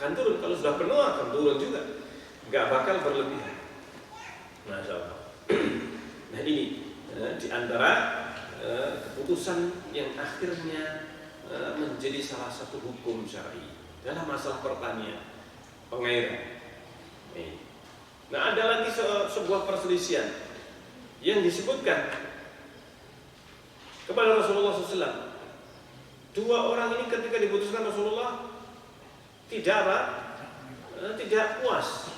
Kalau sudah penuh akan turun juga, nggak bakal berlebihan. Masya Allah. Nah ini di antara keputusan yang akhirnya menjadi salah satu hukum syar'i dalam masalah pertanian, pengairan. Nah ada lagi sebuah perselisihan yang disebutkan kepada Rasulullah SAW. Dua orang ini ketika diputuskan Rasulullah tidak puas.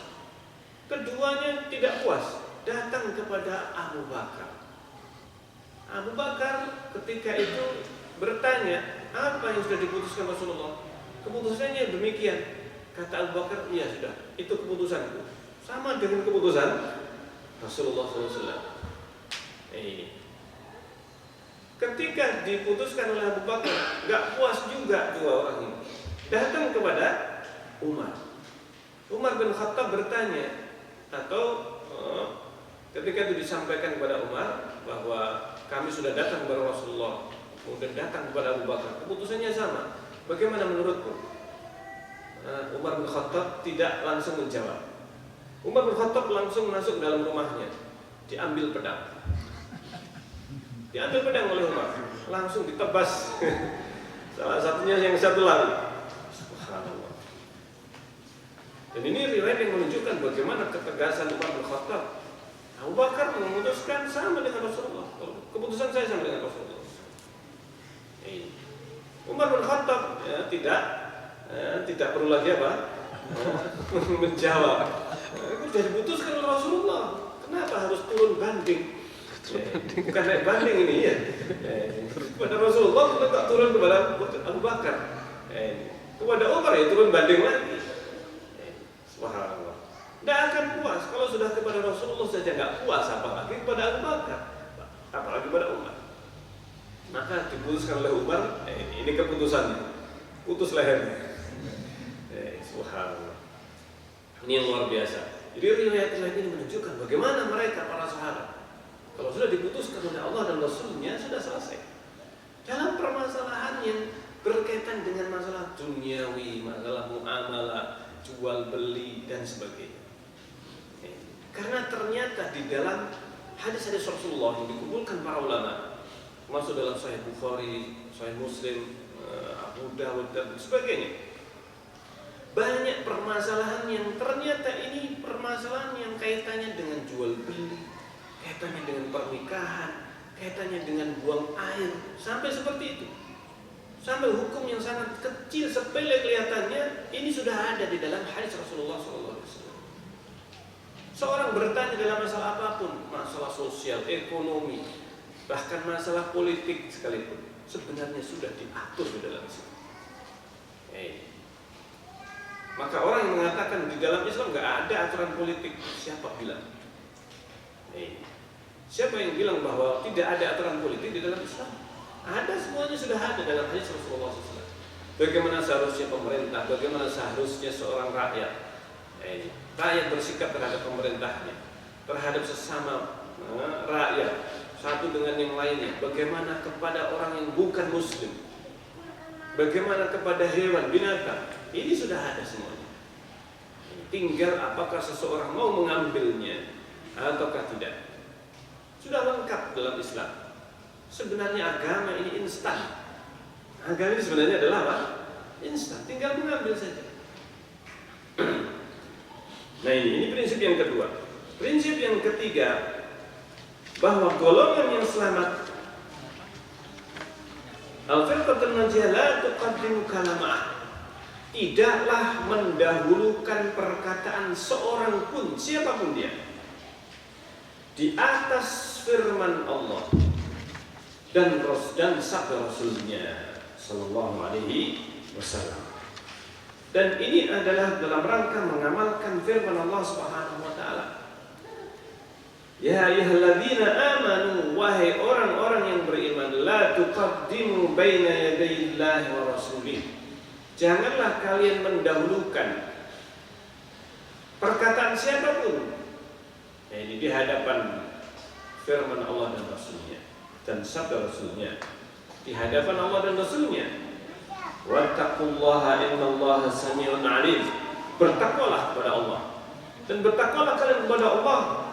Keduanya tidak puas, datang kepada Abu Bakar. Abu Bakar ketika itu bertanya, apa yang sudah diputuskan Rasulullah? Keputusannya demikian. Kata Abu Bakar, iya sudah, itu keputusanku. Sama dengan keputusan Rasulullah SAW. Ketika diputuskan oleh Abu Bakar, gak puas juga dua orang ini. Datang kepada Umar bin Khattab bertanya, atau ketika itu disampaikan kepada Umar bahwa kami sudah datang kepada Rasulullah, kemudian datang kepada Abu Bakar, keputusannya sama. Bagaimana menurutmu? Umar bin Khattab tidak langsung menjawab. Umar bin Khattab langsung masuk dalam rumahnya, diambil pedang oleh Umar, langsung ditebas. Salah satunya yang satu lari. Subhanallah. Dan ini riwayat yang menunjukkan bagaimana ketegasan Umar bin Khattab. Abu Bakar memutuskan sama dengan Rasulullah. Keputusan saya sama dengan Rasulullah. Umar bin Khattab tidak perlu lagi menjawab. Itu sudah diputuskan oleh Rasulullah. Kenapa harus turun banding? Bukan naik banding ini ya. Kepada Rasulullah kita tak turun kepada Abu Bakar. Kepada Umar ya turun banding lagi. Subhanallah. Tidak akan puas kalau sudah kepada Rasulullah saja nggak puas, apalagi kepada Abu Bakar, apalagi kepada Umar. Maka diputuskan oleh Umar, ini keputusannya, putus lehernya. Subhanallah. Ini yang luar biasa. Jadi riwayat-riwayat ini menunjukkan bagaimana mereka para sahabat, kalau sudah diputuskan oleh Allah dan Rasulnya sudah selesai. Dalam permasalahan yang berkaitan dengan masalah duniawi, masalah muamalah, jual beli dan sebagainya. Karena ternyata di dalam hadis-hadis Rasulullah yang dikumpulkan para ulama, masuk dalam Sahih Bukhari, Sahih Muslim, Abu Dawud dan sebagainya, banyak permasalahan yang ternyata ini permasalahan yang kaitannya dengan jual beli, kaitannya dengan pernikahan, kaitannya dengan buang air, sampai seperti itu. Sampai hukum yang sangat kecil, sepele kelihatannya, ini sudah ada di dalam hadis Rasulullah SAW. Seorang bertanya dalam masalah apapun, masalah sosial, ekonomi, bahkan masalah politik sekalipun, sebenarnya sudah diatur di dalam Islam. Maka orang yang mengatakan di dalam Islam nggak ada aturan politik, siapa bilang? Siapa yang bilang bahwa tidak ada aturan politik di dalam Islam? Ada, semuanya sudah ada dalam hadis Rasulullah SAW. Bagaimana seharusnya pemerintah, bagaimana seharusnya seorang rakyat, rakyat bersikap terhadap pemerintahnya, terhadap sesama rakyat, satu dengan yang lainnya. Bagaimana kepada orang yang bukan Muslim, bagaimana kepada hewan, binatang. Ini sudah ada semuanya. Tinggal apakah seseorang mau mengambilnya ataukah tidak. Sudah lengkap dalam Islam. Sebenarnya agama ini instan. Agama ini sebenarnya adalah apa? Instan. Tinggal mengambil saja. Nah ini prinsip yang kedua. Prinsip yang ketiga, bahwa golongan yang selamat, al-firqatul najiyah la tuqaddimu kalamah, tidaklah mendahulukan perkataan seorang pun, siapapun dia, di atas firman Allah dan sabda Rasulnya Sallallahu Alaihi Wasallam. Dan ini adalah dalam rangka mengamalkan firman Allah Subhanahu Wa Taala. Ya ayyuhalladzina amanu, wahai orang-orang yang beriman, la tuqaddimu baina yadayillahi wa rasulih. Janganlah kalian mendahulukan perkataan siapapun ini di hadapan firman Allah dan Rasulnya dan sabda Rasulnya, di hadapan Allah dan Rasulnya. Wattaqullaha innallaha sami'un alim. Bertakwalah kepada Allah dan bertakwalah kalian kepada Allah.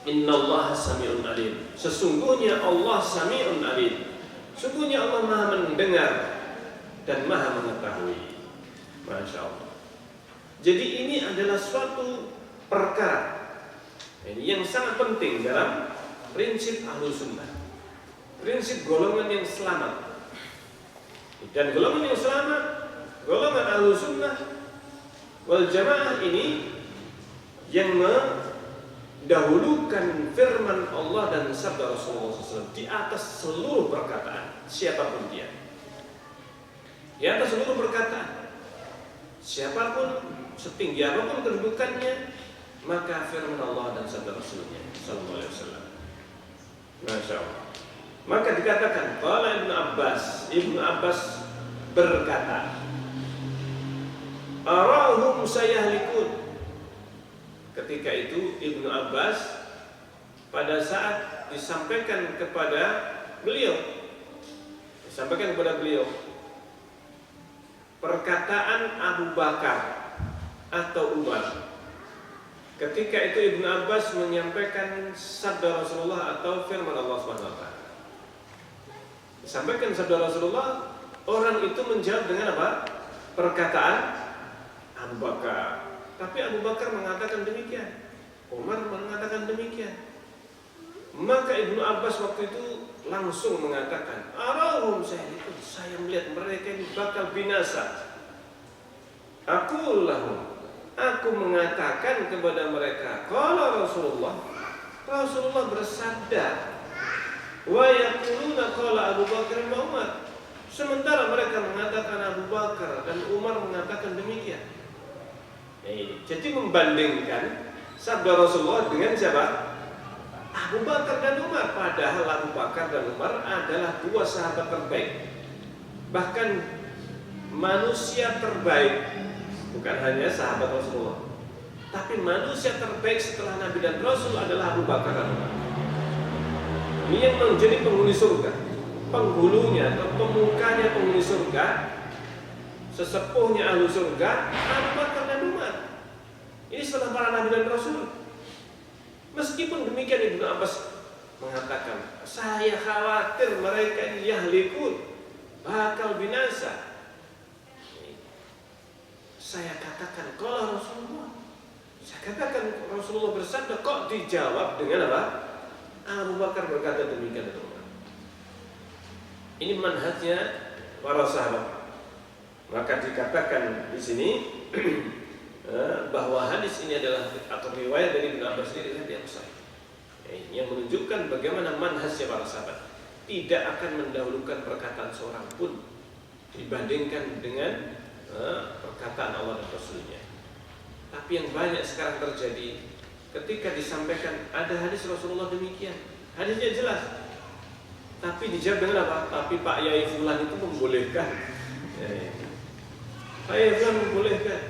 Innallaha sami'un alim. Sesungguhnya Allah sami'un alim. Sesungguhnya Allah Maha mendengar dan Maha mengetahui. Masya Allah. Jadi ini adalah suatu perkara yang sangat penting dalam prinsip Ahlus Sunnah, prinsip golongan yang selamat. Dan golongan yang selamat, golongan Ahlus Sunnah wal Jamaah ini yang mendahulukan firman Allah dan sabda Rasulullah SAW di atas seluruh perkataan siapapun dia. Di atas seluruh perkataan, siapapun, setinggi apapun kedudukannya, maka firman Allah dan sabda Rasulnya Sallallahu Alaihi Wasallam. Masya Allah. Maka dikatakan, qala Ibnu Abbas berkata, arahum sayahlikun. Ketika itu Ibnu Abbas pada saat disampaikan kepada beliau, perkataan Abu Bakar atau Umar. Ketika itu Ibnu Abbas menyampaikan sabda Rasulullah atau firman Allah SWT. Disampaikan sabda Rasulullah, orang itu menjawab dengan apa? Perkataan Abu Bakar. Tapi Abu Bakar mengatakan demikian, Umar mengatakan demikian. Maka Ibnu Abbas waktu itu langsung mengatakan, arahum saya melihat mereka ini bakal binasa. Aku mengatakan kepada mereka, kalau Rasulullah bersabda, wa yaquluna qala Abu Bakar wa Umar. Sementara mereka mengatakan Abu Bakar dan Umar mengatakan demikian. Jadi membandingkan sabda Rasulullah dengan siapa? Abu Bakar dan Umar. Padahal Abu Bakar dan Umar adalah dua sahabat terbaik, bahkan manusia terbaik, bukan hanya sahabat Rasulullah, tapi manusia terbaik setelah Nabi dan Rasul adalah Abu Bakar dan Umar. Ini yang menjadi penghuni surga, penghulunya atau pemukanya penghuni surga, sesepuhnya ahlu surga, Abu Bakar dan Umar. Ini setelah para Nabi dan Rasul. Meskipun demikian Ibnu Abbas mengatakan, saya khawatir mereka ini yahlikun, bakal binasa. Saya katakan kalau Rasulullah bersabda, kok dijawab dengan apa? Abu Bakar berkata demikian. Ini manhajnya para sahabat. Maka dikatakan di sini bahwa hadis ini adalah atau riwayat dari Ibnu Abbas sendiri yang sahih, yang menunjukkan bagaimana manhajnya para sahabat tidak akan mendahulukan perkataan seorang pun dibandingkan dengan perkataan Allah dan Rasulnya. Tapi yang banyak sekarang terjadi ketika disampaikan ada hadis Rasulullah demikian, hadisnya jelas, tapi dijawab dengan apa? Tapi Pak Yai Fulan itu membolehkan. Pak Yai Fulan membolehkan.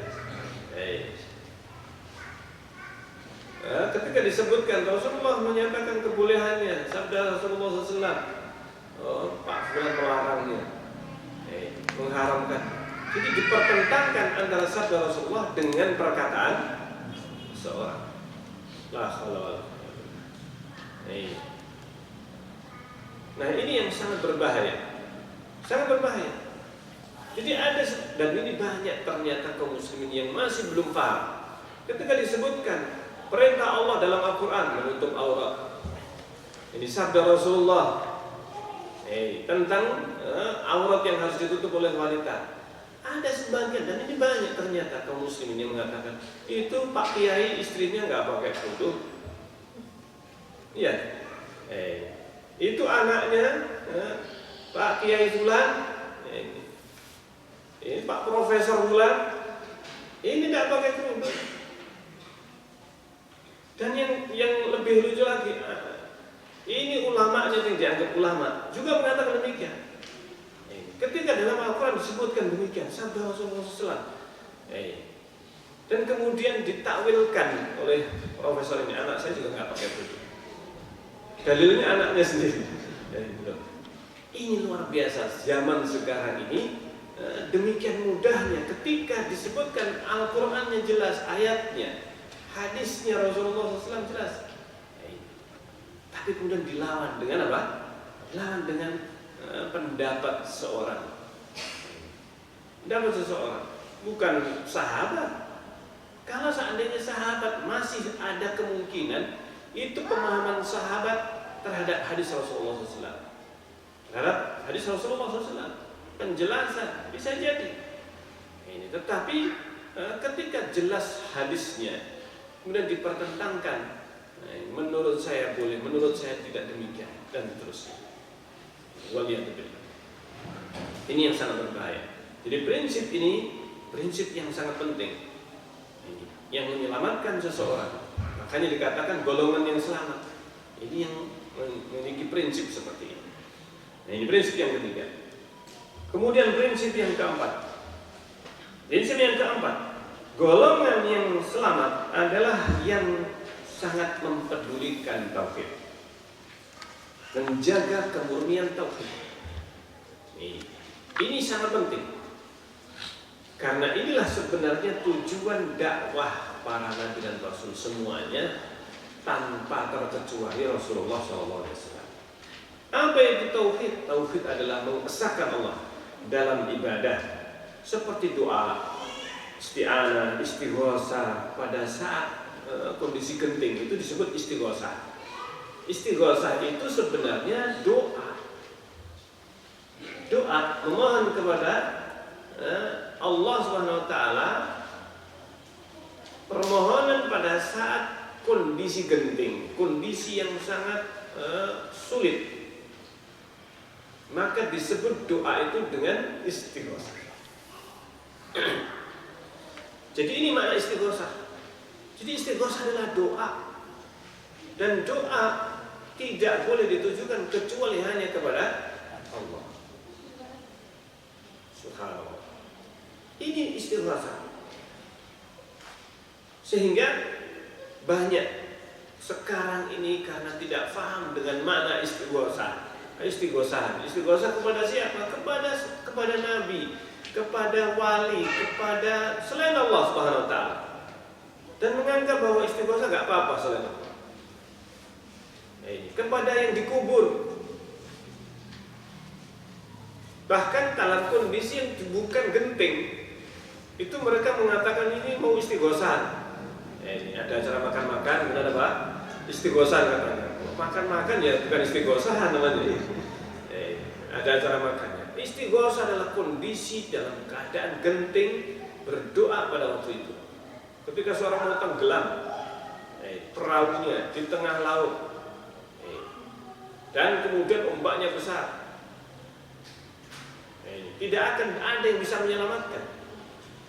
Ketika disebutkan Rasulullah menyatakan kebolehannya, sabda Rasulullah SAW, Pak Fulan melarangnya, mengharamkan. Jadi dipertentangkan antara sabda Rasulullah dengan perkataan seorang. La haula wala quwwata. Nah, ini yang sangat berbahaya, sangat berbahaya. Jadi ada, dan ini banyak ternyata kaum muslimin yang masih belum paham. Ketika disebutkan perintah Allah dalam Al-Quran menutup aurat, ini sabda Rasulullah tentang aurat yang harus ditutup oleh wanita. Ada sebagian, dan ini banyak ternyata kaum muslimin yang mengatakan itu Pak Kiai istrinya nggak pakai kerudung. Iya, itu anaknya Pak Kiai Fulan, ini Pak Profesor Fulan, ini tidak pakai kerudung. Dan yang lebih lucu lagi, ini ulamanya yang dianggap ulama juga mengatakan demikian. Ketika dalam Al-Quran disebutkan demikian, sabda Rasulullah SAW, dan kemudian ditakwilkan oleh profesor ini, anak saya juga nggak pakai kerudung. Dalilnya anaknya sendiri. Ini luar biasa zaman sekarang ini. Demikian mudahnya ketika disebutkan Al-Qurannya jelas, ayatnya, hadisnya Rasulullah SAW jelas, tapi kemudian dilawan dengan apa? Dilawan dengan pendapat seseorang. Pendapat seseorang, bukan sahabat. Kalau seandainya sahabat, masih ada kemungkinan itu pemahaman sahabat terhadap hadis Rasulullah SAW. Terhadap hadis Rasulullah SAW, penjelasan bisa jadi. Tetapi ketika jelas hadisnya kemudian dipertentangkan, menurut saya boleh, menurut saya tidak demikian, dan terus. Waliyadzubillah. Ini yang sangat berbahaya. Jadi prinsip ini prinsip yang sangat penting, yang menyelamatkan seseorang. Makanya dikatakan golongan yang selamat. Ini yang memiliki prinsip seperti ini. Nah, ini prinsip yang ketiga. Kemudian prinsip yang keempat. Prinsip yang keempat, golongan yang selamat adalah yang sangat mempedulikan tauhid, menjaga kemurnian tauhid. Ini sangat penting, karena inilah sebenarnya tujuan dakwah para nabi dan rasul semuanya, tanpa terkecuali Rasulullah SAW. Apa itu tauhid? Tauhid adalah mengesahkan Allah dalam ibadah, seperti doa, isti'anah, istighosa pada saat kondisi genting, itu disebut istighosa. Istighosah itu sebenarnya doa. Doa memohon kepada Allah Subhanahu wa taala, permohonan pada saat kondisi genting, kondisi yang sangat sulit. Maka disebut doa itu dengan istighosah. Jadi ini makna istighosah. Jadi istighosah adalah doa. Dan doa tidak boleh ditujukan kecuali hanya kepada Allah. Subhanallah. Ini istighosah. Sehingga banyak sekarang ini karena tidak paham dengan makna istighosah. Istighosah kepada siapa? Kepada Nabi, kepada wali, kepada selain Allah Subhanahu wa taala. Dan menganggap bahwa istighosah enggak apa-apa selain Allah. Kepada yang dikubur. Bahkan dalam kondisi yang bukan genting, itu mereka mengatakan ini mau istighosah. Ada acara makan-makan, kemudian apa? Istighosah katanya. Makan-makan ya bukan istighosah namanya. Ada acara makannya. Istighosah adalah kondisi dalam keadaan genting berdoa pada waktu itu. Ketika seorang mau tenggelam, perahunya di tengah laut, dan kemudian ombaknya besar, tidak akan ada yang bisa menyelamatkan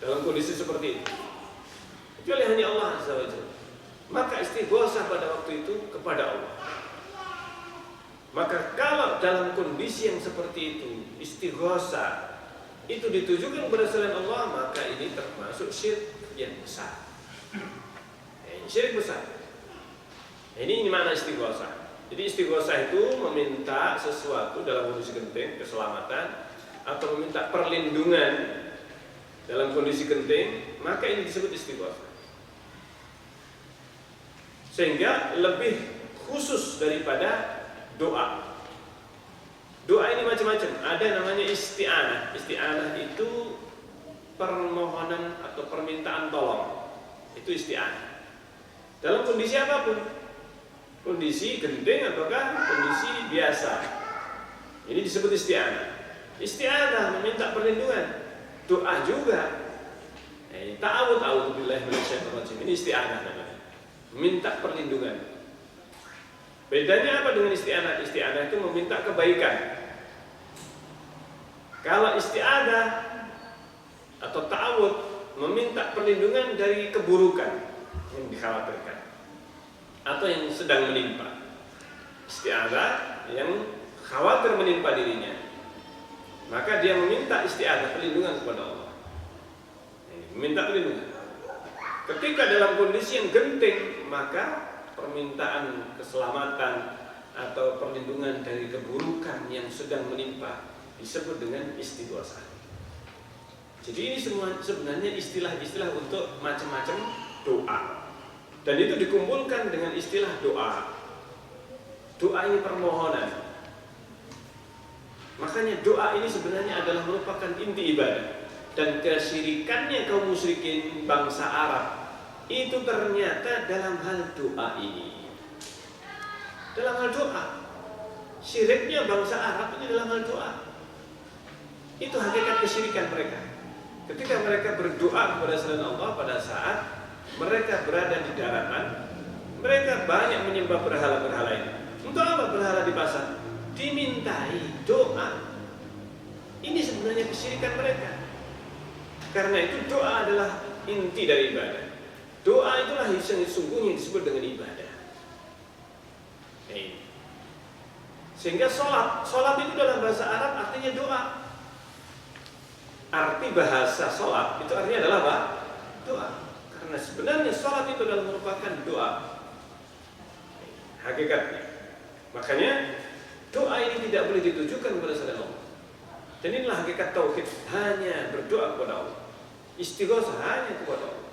dalam kondisi seperti itu kecuali hanya Allah Azza wa Jalla. Maka istighosah pada waktu itu kepada Allah. Maka kalau dalam kondisi yang seperti itu istighosah itu ditujukan kepada selain Allah, maka ini termasuk syirik yang besar. Syirik besar. Ini makna istighosah. Jadi istighosah itu meminta sesuatu dalam kondisi genting, keselamatan, atau meminta perlindungan dalam kondisi genting, maka ini disebut istighosah. Sehingga lebih khusus daripada doa. Doa ini macam-macam. Ada namanya isti'anah. Isti'anah itu permohonan atau permintaan tolong. Itu isti'anah. Dalam kondisi apapun, kondisi genting ataukah kondisi biasa, ini disebut isti'anah. Isti'anah meminta perlindungan. Doa juga. Ta'awudz billahi minasyaitonir rajim. Ini isti'anah namanya. Minta perlindungan. Bedanya apa dengan isti'anah? Isti'anah itu meminta kebaikan. Kalau isti'anah atau ta'awudz meminta perlindungan dari keburukan yang dikhawatirkan atau yang sedang menimpa. Isti'anah yang khawatir menimpa dirinya, maka dia meminta isti'anah, perlindungan kepada Allah. Meminta perlindungan. Ketika dalam kondisi yang genting, maka permintaan keselamatan atau perlindungan dari keburukan yang sedang menimpa disebut dengan istighosah. Jadi ini semua sebenarnya istilah-istilah untuk macam-macam doa. Dan itu dikumpulkan dengan istilah doa. Doa ini permohonan. Makanya doa ini sebenarnya adalah merupakan inti ibadah. Dan kesyirikannya kaum musyrikin bangsa Arab itu ternyata dalam hal doa ini. Dalam hal doa. Syiriknya bangsa Arab ini dalam hal doa. Itu hakikat kesyirikan mereka. Ketika mereka berdoa kepada selain Allah pada saat mereka berada di daratan, mereka banyak menyembah berhala-berhala ini. Untuk apa berhala dipasang? Dimintai doa. Ini sebenarnya kesyirikan mereka. Karena itu doa adalah inti dari ibadah. Doa itulah yang sesungguhnya disebut dengan ibadah. Sehingga sholat itu dalam bahasa Arab artinya doa. Arti bahasa sholat itu artinya adalah apa? Doa. Karena sebenarnya sholat itu adalah merupakan doa. Hakikatnya. Makanya doa ini tidak boleh ditujukan kepada selain Allah. Dan inilah hakikat tauhid, hanya berdoa kepada Allah. Istighosah hanya kepada Allah.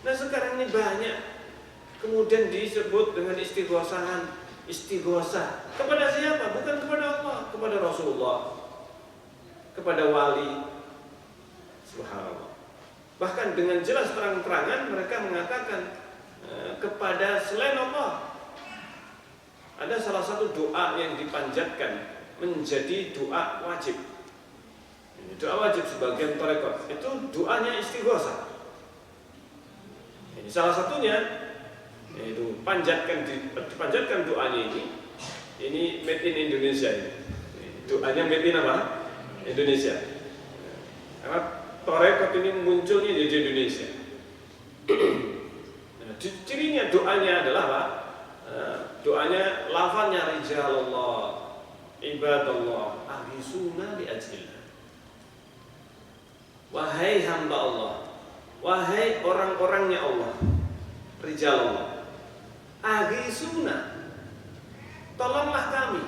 Nah sekarang ini banyak kemudian disebut dengan istighosahan. Istighosah kepada siapa? Bukan kepada Allah, kepada Rasulullah, kepada wali. Subhanallah. Bahkan dengan jelas terang-terangan mereka mengatakan kepada selain Allah. ada salah satu doa yang dipanjatkan menjadi doa wajib. Doa wajib sebagian tarekat itu doanya istighosah. Ini salah satunya, yaitu dipanjatkan doanya ini made in Indonesia ini. Doanya made in apa? Indonesia. Karena tarekat ini munculnya di Indonesia. Cirinya doanya adalah apa? Doanya lafaznya rijalallah, ibadallah, aghisuna bi ajlillah. Wahai hamba Allah, wahai orang-orangnya Allah, rijalallah, aghisuna, tolonglah kami,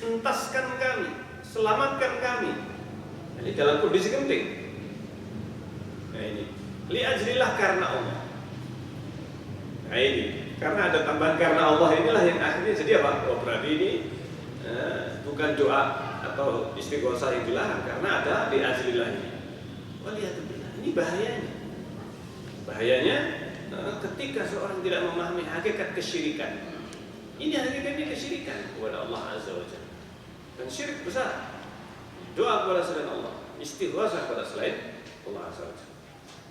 entaskan kami, selamatkan kami. Ini dalam kondisi genting. Nah ini, li ajlillah, karena Allah. Nah ini, karena ada tambahan karena Allah inilah yang akhirnya jadi apa? Oh berarti ini bukan doa atau istighosah yang dilarang, karena ada li ajlillah ini. Waliyadzubillah, ini bahayanya. Bahayanya ketika seorang tidak memahami hakikat kesyirikan. Ini hakikatnya kesyirikan kepada Allah Azza wa Jalla. Dan syirik besar. Doa kepada selain Allah, istighosah kepada selain Allah Azza wa Jalla.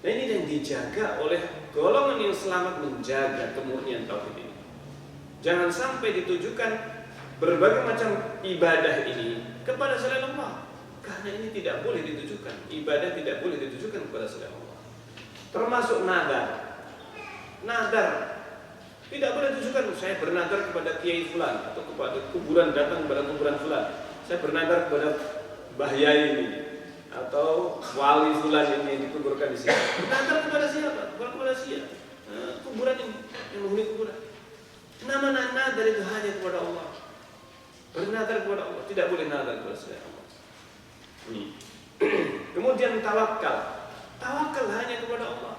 Nah ini yang dijaga oleh golongan yang selamat, menjaga kemurnian tauhid ini. Jangan sampai ditujukan berbagai macam ibadah ini kepada selain Allah, karena ini tidak boleh ditujukan. Ibadah tidak boleh ditujukan kepada selain Allah. Termasuk nadar. Nadar tidak boleh ditujukan. Saya bernadar kepada kiai fulan atau kepada kuburan, datang kepada kuburan fulan. Saya bernadar kepada Mbah Yai ini atau wali fulan ini yang dikuburkan di sini. Bernadar kepada siapa? Bukan kepada siapa. Kuburan ini, yang menghuni kuburan. Nama nadar itu hanya kepada Allah. Bernadar kepada Allah, tidak boleh nadar kepada selain Allah. Kemudian tawakal. Tawakal hanya kepada Allah.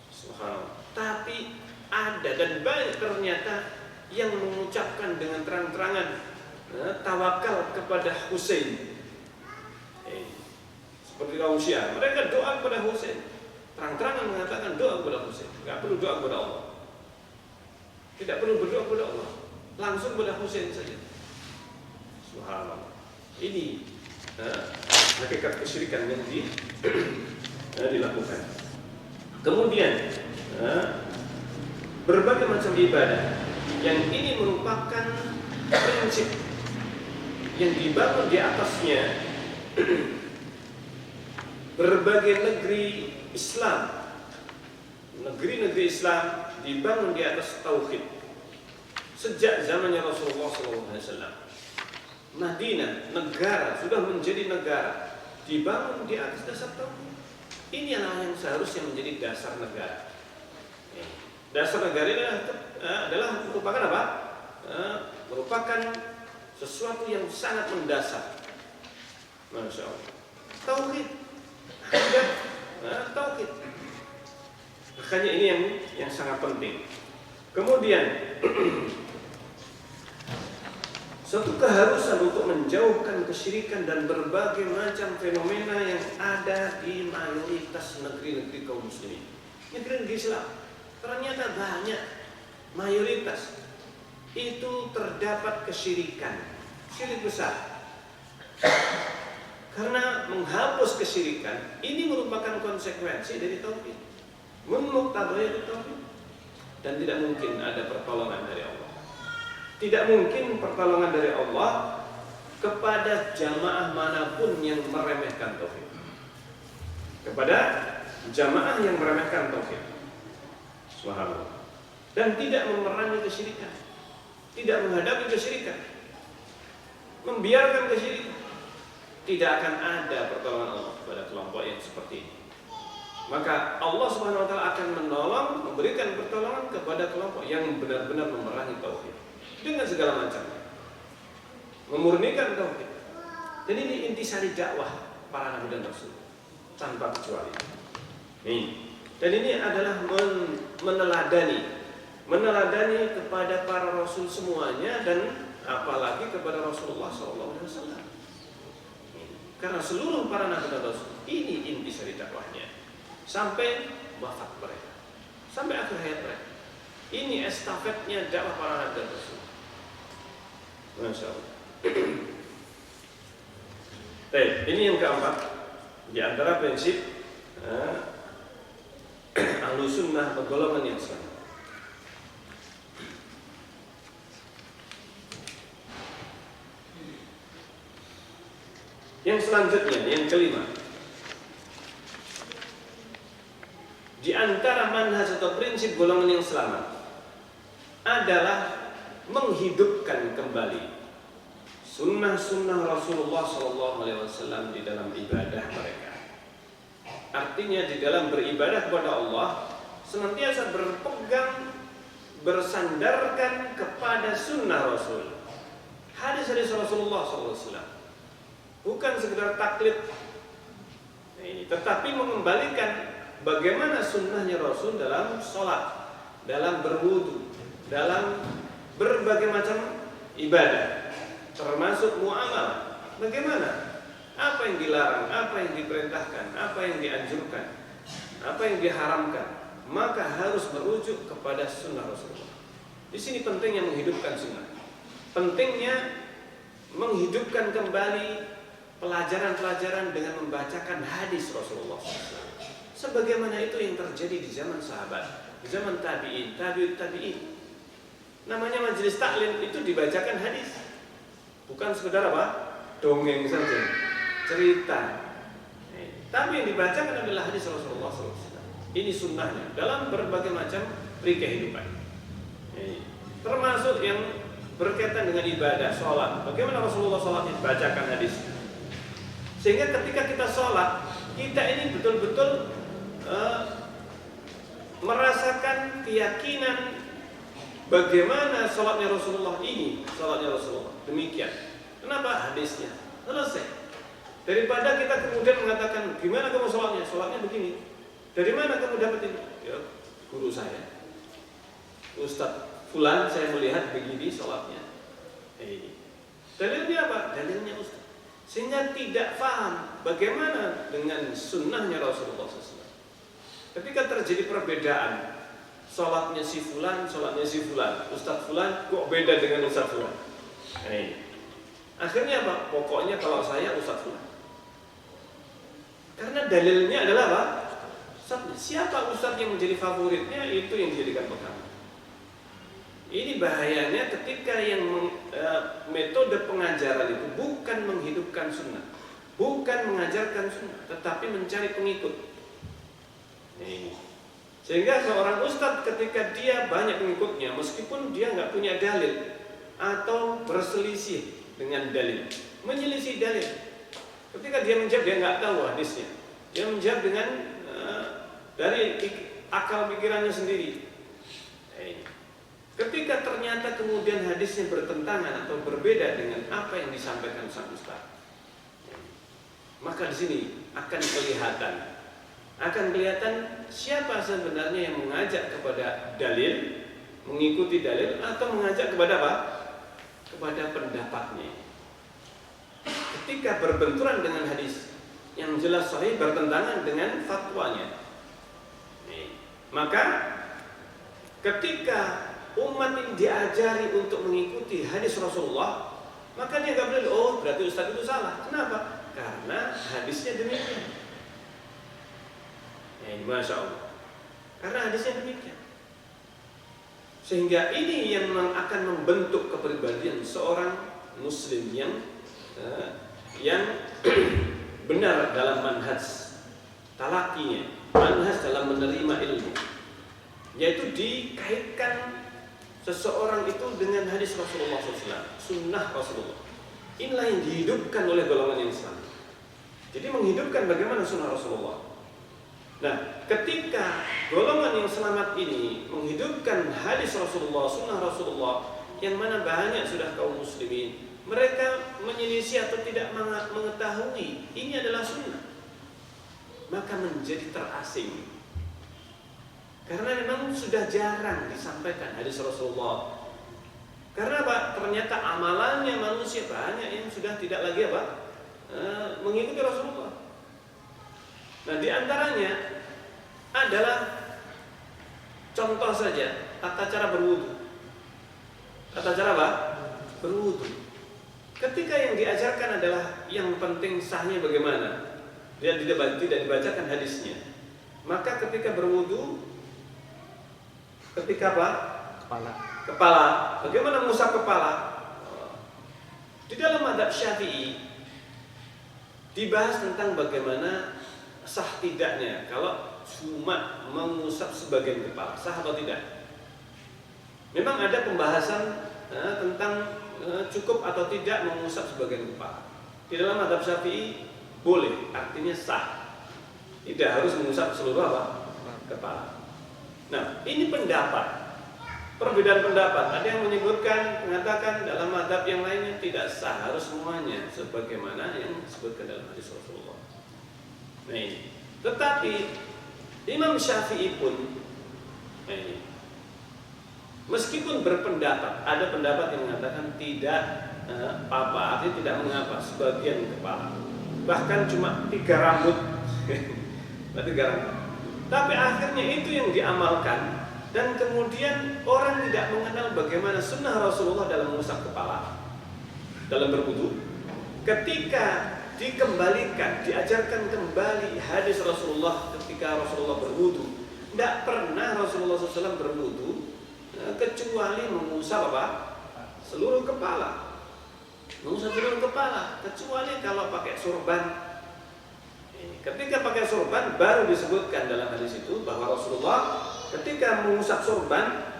Subhanallah. Tapi ada dan banyak ternyata yang mengucapkan dengan terang-terangan tawakal kepada Husain. Seperti kaum Syiah, mereka doa kepada Husain, terang-terangan mengatakan doa kepada Husain, tidak perlu doa kepada Allah, tidak perlu berdoa kepada Allah, langsung kepada Husain saja. Subhanallah. Ini hakikat kesyirikan yang dilakukan. Kemudian berbagai macam ibadah yang ini merupakan prinsip yang dibangun di atasnya berbagai negeri Islam. Negeri-negeri Islam dibangun di atas tauhid sejak zamannya Rasulullah SAW. Madinah, negara, sudah menjadi negara, dibangun di atas dasar tauhid. Ini yang seharusnya menjadi dasar negara. Dasar negara ini adalah merupakan apa? Merupakan sesuatu yang sangat mendasar. Masya Allah. Tauhid. Tauhid. Makanya ini yang sangat penting. Kemudian suatu keharusan untuk menjauhkan kesyirikan dan berbagai macam fenomena yang ada di mayoritas negeri-negeri kaum muslimin. Negeri-negeri Islam ternyata banyak, mayoritas itu terdapat kesyirikan, syirik besar. Karena menghapus kesyirikan ini merupakan konsekuensi dari tauhid, muqtadayat tauhid, dan tidak mungkin ada pertolongan dari Allah. Tidak mungkin pertolongan dari Allah kepada jamaah manapun yang meremehkan tauhid. Kepada jamaah yang meremehkan tauhid. Subhanallah. Dan tidak memerangi kesyirikan, tidak menghadapi kesyirikan, membiarkan kesyirikan, tidak akan ada pertolongan Allah kepada kelompok yang seperti ini. Maka Allah Subhanahu wa taala akan menolong, memberikan pertolongan kepada kelompok yang benar-benar memerangi tauhid dengan segala macamnya, memurnikan tauhid. Dan ini intisari dakwah para nabi dan rasul tanpa kecuali. Dan ini adalah meneladani kepada para rasul semuanya, dan apalagi kepada Rasulullah SAW. Karena seluruh para nabi dan rasul ini intisari dakwahnya sampai wafat mereka, sampai akhir hayat mereka. Ini estafetnya dakwah para nabi dan rasul. Masya Allah. Baik, ini yang keempat di antara prinsip Ahlus Sunnah atau golongan yang selamat. Yang selanjutnya, yang kelima, di antara manhaj atau prinsip golongan yang selamat adalah menghidupkan kembali sunnah-sunnah Rasulullah SAW di dalam ibadah mereka. Artinya di dalam beribadah kepada Allah senantiasa berpegang, bersandarkan kepada sunnah Rasul, hadis-hadis Rasulullah SAW. Bukan sekedar taklid, tetapi mengembalikan bagaimana sunnahnya Rasul dalam sholat, dalam berwudu, dalam berbagai macam ibadah, termasuk muamalah. Bagaimana? Apa yang dilarang, apa yang diperintahkan, apa yang dianjurkan, apa yang diharamkan, maka harus merujuk kepada sunnah Rasulullah. Di sini pentingnya menghidupkan sunnah, pentingnya menghidupkan kembali pelajaran-pelajaran dengan membacakan hadis Rasulullah SAW. Sebagaimana itu yang terjadi di zaman sahabat, di zaman tabi'in, tabi'in. Namanya majelis taklim itu dibacakan hadis, bukan sekedar apa? Dongeng saja, cerita. Tapi yang dibacakan adalah hadis Rasulullah SAW. Ini sunnahnya dalam berbagai macam peri kehidupan. Termasuk yang berkaitan dengan ibadah, sholat. Bagaimana Rasulullah SAW dibacakan hadis. Sehingga ketika kita sholat, kita ini betul-betul merasakan keyakinan bagaimana sholatnya Rasulullah ini, sholatnya Rasulullah. Demikian. Kenapa? Hadisnya. Selesai. Daripada kita kemudian mengatakan, gimana kamu sholatnya? Sholatnya begini. Dari mana kamu dapat ini? Ya, guru saya, Ustadz Fulan, saya melihat begini sholatnya. Dalilnya apa? Dalilnya Ustadz. Sehingga tidak paham bagaimana dengan sunnahnya Rasulullah SAW. Ketika terjadi perbedaan, sholatnya si Fulan, sholatnya si Fulan, Ustadz Fulan kok beda dengan Ustadz Fulan. Akhirnya apa? Pokoknya kalau saya Ustadz Fulan. Karena dalilnya adalah apa? Ustadz, siapa Ustadz yang menjadi favoritnya, itu yang dijadikan pegangan. Ini bahayanya ketika yang metode pengajaran itu bukan menghidupkan sunnah, bukan mengajarkan sunnah, tetapi mencari pengikut. Sehingga seorang ustadz ketika dia banyak pengikutnya, meskipun dia nggak punya dalil atau berselisih dengan dalil, menyelisih dalil. Ketika dia menjawab, dia nggak tahu hadisnya, dia menjawab dengan dari akal pikirannya sendiri. Ketika ternyata kemudian hadisnya bertentangan atau berbeda dengan apa yang disampaikan sang ustaz, maka di sini akan kelihatan siapa sebenarnya yang mengajak kepada dalil, mengikuti dalil, atau mengajak kepada apa? Kepada pendapatnya. Ketika berbenturan dengan hadis yang jelas sahih bertentangan dengan fatwanya, maka ketika umat ini diajari untuk mengikuti hadis Rasulullah, maka dia nggak boleh, oh berarti ustaz itu salah. Kenapa? Karena hadisnya demikian. Masya Allah. Karena hadisnya demikian. Sehingga ini yang akan membentuk kepribadian seorang Muslim yang benar dalam manhaj talakinya, manhaj dalam menerima ilmu, yaitu dikaitkan seseorang itu dengan hadis Rasulullah SAW, sunnah Rasulullah. Inilah yang dihidupkan oleh golongan yang Islam. Jadi menghidupkan bagaimana sunnah Rasulullah. Nah, ketika golongan yang selamat ini menghidupkan hadis Rasulullah, sunnah Rasulullah, yang mana banyak sudah kaum muslimin, mereka menyelisih atau tidak mengetahui ini adalah sunnah, maka menjadi terasing. Karena memang sudah jarang disampaikan hadis Rasulullah. Karena apa? Ternyata amalannya manusia banyak yang sudah tidak lagi apa? Mengikuti Rasulullah. Nah, di antaranya adalah Contoh saja, tata cara berwudu. Tata cara apa? Berwudu. Ketika yang diajarkan adalah yang penting sahnya bagaimana, dia tidak dibacakan hadisnya. Maka ketika berwudu, ketika apa? Kepala. Bagaimana mengusap kepala? Di dalam mazhab Syafi'i dibahas tentang bagaimana sah tidaknya kalau cuma mengusap sebagian kepala, sah atau tidak. Memang ada pembahasan tentang cukup atau tidak mengusap sebagian kepala. Di dalam mazhab Syafi'i boleh, artinya sah. Tidak harus mengusap seluruh apa? Kepala. Nah, ini pendapat. Perbedaan pendapat. Ada yang mengatakan dalam mazhab yang lainnya tidak sah, harus semuanya sebagaimana yang disebutkan dalam hadis Rasulullah. Nah ini. Tetapi Imam Syafi'i pun ini, meskipun berpendapat, ada pendapat yang mengatakan tidak apa-apa, artinya tidak mengapa sebagian kepala, bahkan cuma 3 rambut, 3 rambut. Tapi akhirnya itu yang diamalkan. Dan kemudian orang tidak mengenal bagaimana sunnah Rasulullah dalam mengusap kepala, dalam berwudu. Ketika dikembalikan, diajarkan kembali hadis Rasulullah ketika Rasulullah berwudu, tidak pernah Rasulullah SAW berwudu kecuali mengusap apa? Seluruh kepala. Mengusap seluruh kepala, kecuali kalau pakai sorban. Ketika pakai sorban baru disebutkan dalam hadis itu bahwa Rasulullah ketika mengusap sorban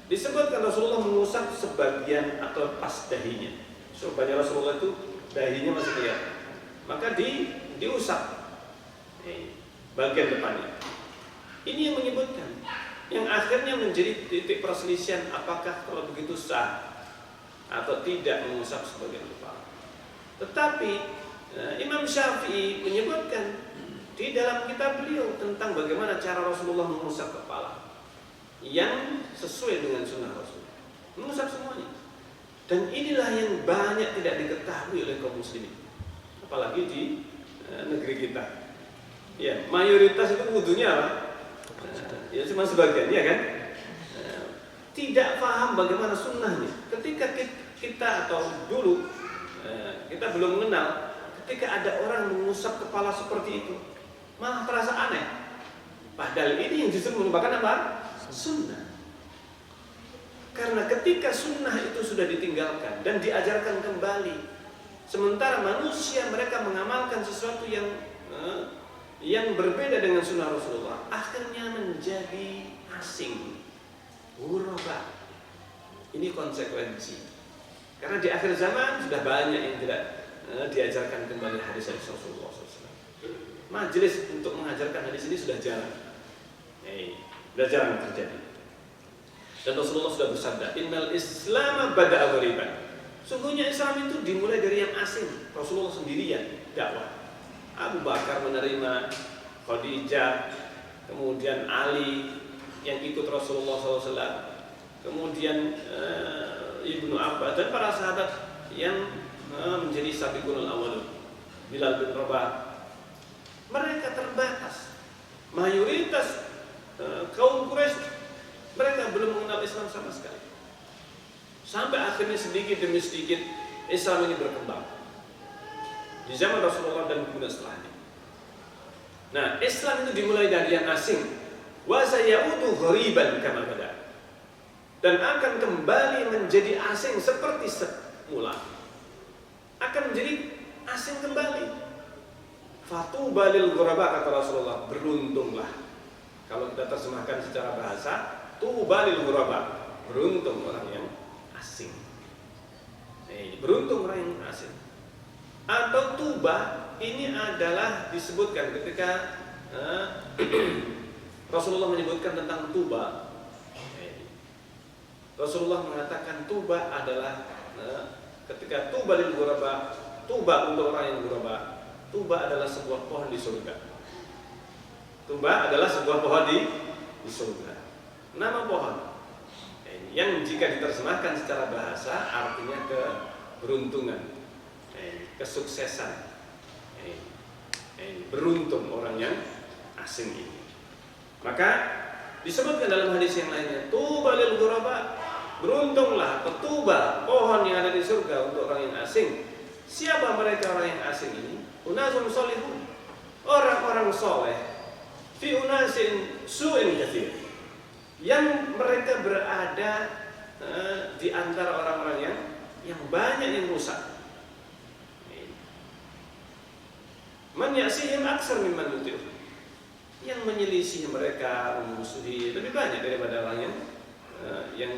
disebutkan Rasulullah mengusap sebagian atau pas dahinya. Sorbannya Rasulullah itu dahinya masih kelihatan, maka diusap bagian depannya. Ini yang menyebutkan, yang akhirnya menjadi titik perselisihan apakah kalau begitu sah atau tidak mengusap sebagian kepala. Tetapi Imam Syafi'i menyebutkan di dalam kitab beliau tentang bagaimana cara Rasulullah mengusap kepala yang sesuai dengan sunnah Rasulullah, mengusap semuanya. Dan inilah yang banyak tidak diketahui oleh kaum muslimin, apalagi di negeri kita. Ya, mayoritas itu wudunya apa? Ya cuma sebagian, ya kan? Tidak paham bagaimana sunnahnya. Ketika kita atau dulu kita belum mengenal, ketika ada orang mengusap kepala seperti itu, malah terasa aneh. Padahal ini yang justru merupakan apa? Sunnah. Karena ketika sunnah itu sudah ditinggalkan dan diajarkan kembali, sementara manusia mereka mengamalkan sesuatu yang berbeda dengan sunnah Rasulullah, akhirnya menjadi asing, ghuraba. Ini konsekuensi. Karena di akhir zaman sudah banyak yang tidak diajarkan kembali hadis Rasulullah SAW. Majelis untuk mengajarkan hadis ini sudah jarang, sudah jarang terjadi. Dan Rasulullah sudah bersabda, Innal Islam bada'a ghariban. Sungguhnya Islam itu dimulai dari yang asing. Rasulullah sendirian dakwah. Abu Bakar menerima, Khadijah, kemudian Ali yang ikut Rasulullah SAW, kemudian Ibnu Abbas dan para sahabat yang menjadi sabiqunul awwalun, Bilal bin Rabah. Mereka terbatas. Mayoritas kaum Quraisy mereka belum mengenal Islam sama sekali. Sampai akhirnya sedikit demi sedikit Islam ini berkembang di zaman Rasulullah dan kemudian setelahnya. Nah, Islam itu dimulai dari yang asing. Wa sayaudu ghariban kama bada. Dan akan kembali menjadi asing seperti semula. Akan menjadi asing kembali. Fatuba lil ghuraba, kata Rasulullah, beruntunglah. Kalau kita terjemahkan secara bahasa, tuba lil ghuraba, beruntung orang yang asing. Beruntung orang yang asing. Atau tuba ini adalah disebutkan ketika Rasulullah menyebutkan tentang tuba. Rasulullah mengatakan tuba adalah ketika tuba lil ghuraba, tuba untuk orang yang ghuraba. Tuba adalah sebuah pohon di surga. Tuba adalah sebuah pohon di surga. Nama pohon yang jika diterjemahkan secara bahasa artinya keberuntungan, kesuksesan. Beruntung orang yang asing ini. Maka Disebutkan dalam hadis yang lainnya, tuba lil ghuraba, beruntunglah petuba pohon yang ada di surga untuk orang yang asing. Siapa mereka orang yang asing ini? Unasun solihun, orang-orang soleh, fi unasin su'in katsir, yang mereka berada di antara orang-orang yang banyak yang rusak. Man ya'sihim aksar mimman yuti'u, yang menyelisih mereka, memusuhi lebih banyak daripada orang yang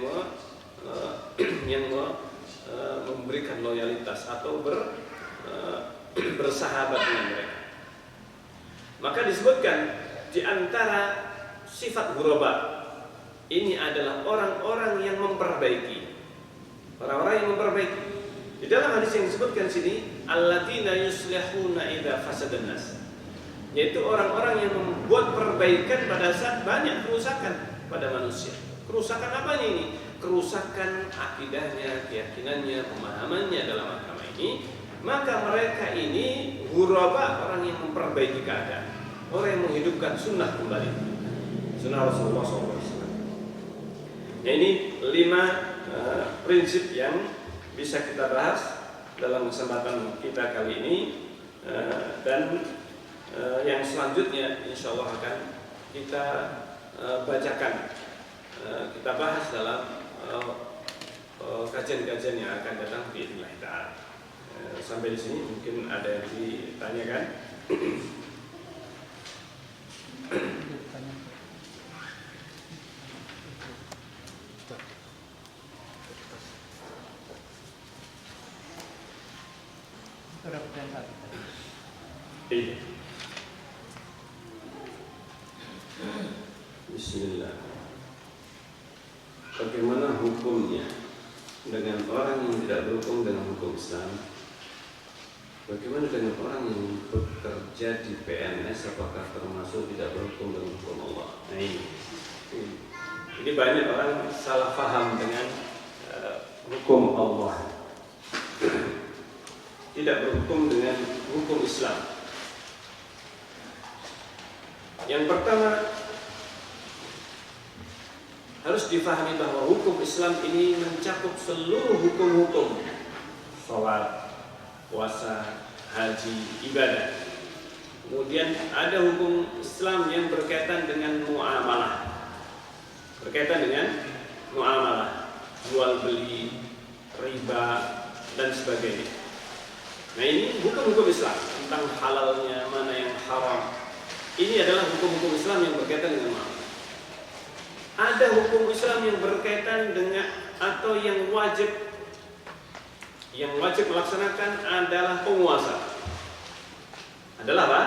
memberikan loyalitas atau bersahabat dengan mereka. Maka disebutkan di antara sifat ghuraba ini adalah orang-orang yang memperbaiki. Orang-orang yang memperbaiki. Di dalam hadis yang disebutkan sini, alladziina yuslihuna idza fasadan nas, yaitu orang-orang yang membuat perbaikan pada saat banyak kerusakan pada manusia. Kerusakan apa ini? Kerusakan akidahnya, keyakinannya, pemahamannya dalam agama ini. Maka mereka ini ghuraba, orang yang memperbaiki keadaan, orang yang menghidupkan sunnah kembali, sunnah Rasulullah SAW. Nah, ini 5 prinsip yang bisa kita bahas dalam kesempatan kita kali ini, dan yang selanjutnya insya Allah akan kita bacakan, kita bahas dalam kajian-kajian yang akan datang biidznillah ta'ala. Sampai di sini mungkin ada yang ditanyakan. Iya. Bismillah. Bagaimana hukumnya dengan orang yang tidak berhukum dengan hukum Islam? Bagaimana dengan orang yang bekerja di PNS, apakah termasuk tidak berhukum dengan hukum Allah? Nah, ini banyak orang salah paham dengan hukum Allah, tidak berhukum dengan hukum Islam. Yang pertama, harus difahami bahwa hukum Islam ini mencakup seluruh hukum-hukum salat, puasa, haji, ibadah. Kemudian ada hukum Islam yang berkaitan dengan muamalah, berkaitan dengan muamalah, jual beli, riba, dan sebagainya. Nah, ini hukum-hukum Islam tentang halalnya, mana yang haram. Ini adalah hukum-hukum Islam yang berkaitan dengan muamalah. Ada hukum Islam yang berkaitan dengan atau yang wajib melaksanakan adalah penguasa. Adalah apa?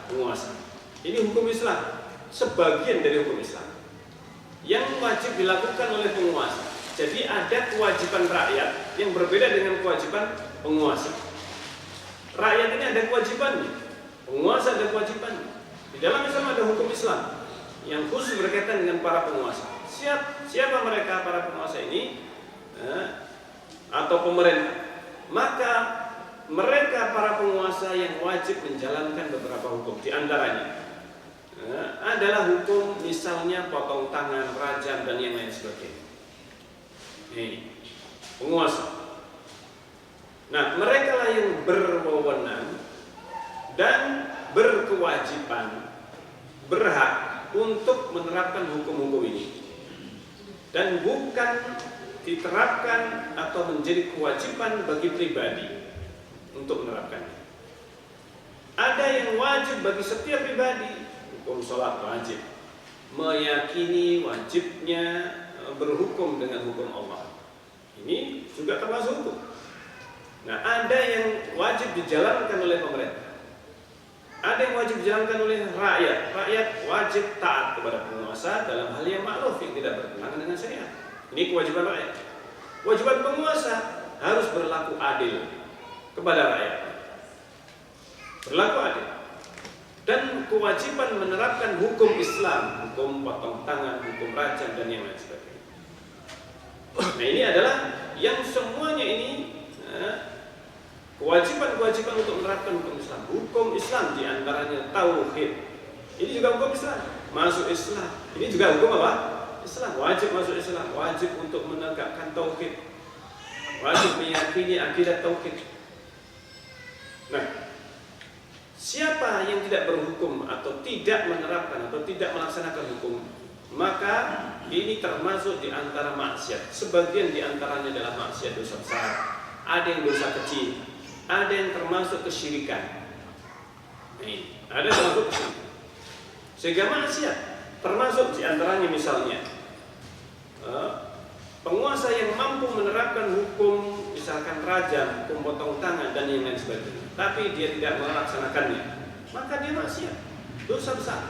Penguasa. Ini hukum Islam, sebagian dari hukum Islam yang wajib dilakukan oleh penguasa. Jadi ada kewajiban rakyat yang berbeda dengan kewajiban penguasa. Rakyat ini ada kewajibannya, penguasa ada kewajibannya. Di dalam Islam ada hukum Islam yang khusus berkaitan dengan para penguasa. Siapa mereka para penguasa ini? Atau pemerintah? Maka mereka para penguasa yang wajib menjalankan beberapa hukum. Di antaranya adalah hukum misalnya potong tangan, rajam, dan yang lain sebagainya. Ini penguasa. Nah, mereka lah yang berwenang dan berkewajiban, berhak untuk menerapkan hukum-hukum ini, dan bukan diterapkan atau menjadi kewajiban bagi pribadi untuk menerapkannya. Ada yang wajib bagi setiap pribadi, hukum sholat wajib, meyakini wajibnya berhukum dengan hukum Allah. Ini juga termasuk hukum. Nah, ada yang wajib dijalankan oleh pemerintah, ada yang wajib dijalankan oleh rakyat. Rakyat wajib taat kepada penguasa dalam hal yang ma'ruf yang tidak bertentangan dengan syariat. Ini kewajiban rakyat. Kewajiban penguasa harus berlaku adil kepada rakyat, berlaku adil, dan kewajiban menerapkan hukum Islam, hukum potong tangan, hukum rajam, dan yang lain sebagainya. Nah, ini adalah yang semuanya ini kewajiban-kewajiban untuk menerapkan hukum Islam. Hukum Islam diantaranya tauhid. Ini juga hukum Islam. Masuk Islam, Ini juga hukum apa? Islam. Wajib masuk Islam, wajib untuk menegakkan tauhid, wajib meyakini akidah tauhid. Nah, siapa yang tidak berhukum atau tidak menerapkan atau tidak melaksanakan hukum, maka ini termasuk di antara maksiat. Sebagian di antaranya adalah maksiat dosa besar, ada yang dosa kecil, ada yang termasuk kesyirikan. Ada termasuk kesyirikan. Sehingga maksiat termasuk di antaranya misalnya penguasa yang mampu menerapkan hukum, misalkan rajam, hukum potong tangan dan yang lain sebagainya, tapi dia tidak melaksanakannya, maka dia maksiat, dosa besar.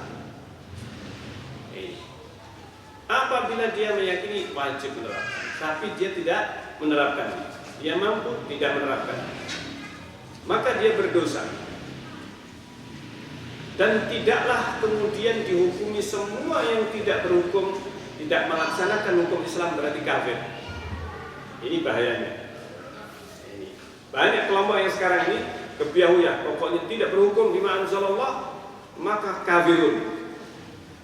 Apabila dia meyakini wajib menerapkan, tapi dia tidak menerapkannya, dia mampu tidak menerapkan, maka dia berdosa. Dan tidaklah kemudian dihukumi semua yang tidak berhukum, tidak melaksanakan hukum Islam berarti kafir. Ini bahayanya. Banyak kelompok yang sekarang ini kebiahuyah, pokoknya tidak berhukum bima anzalallah maka kafirun.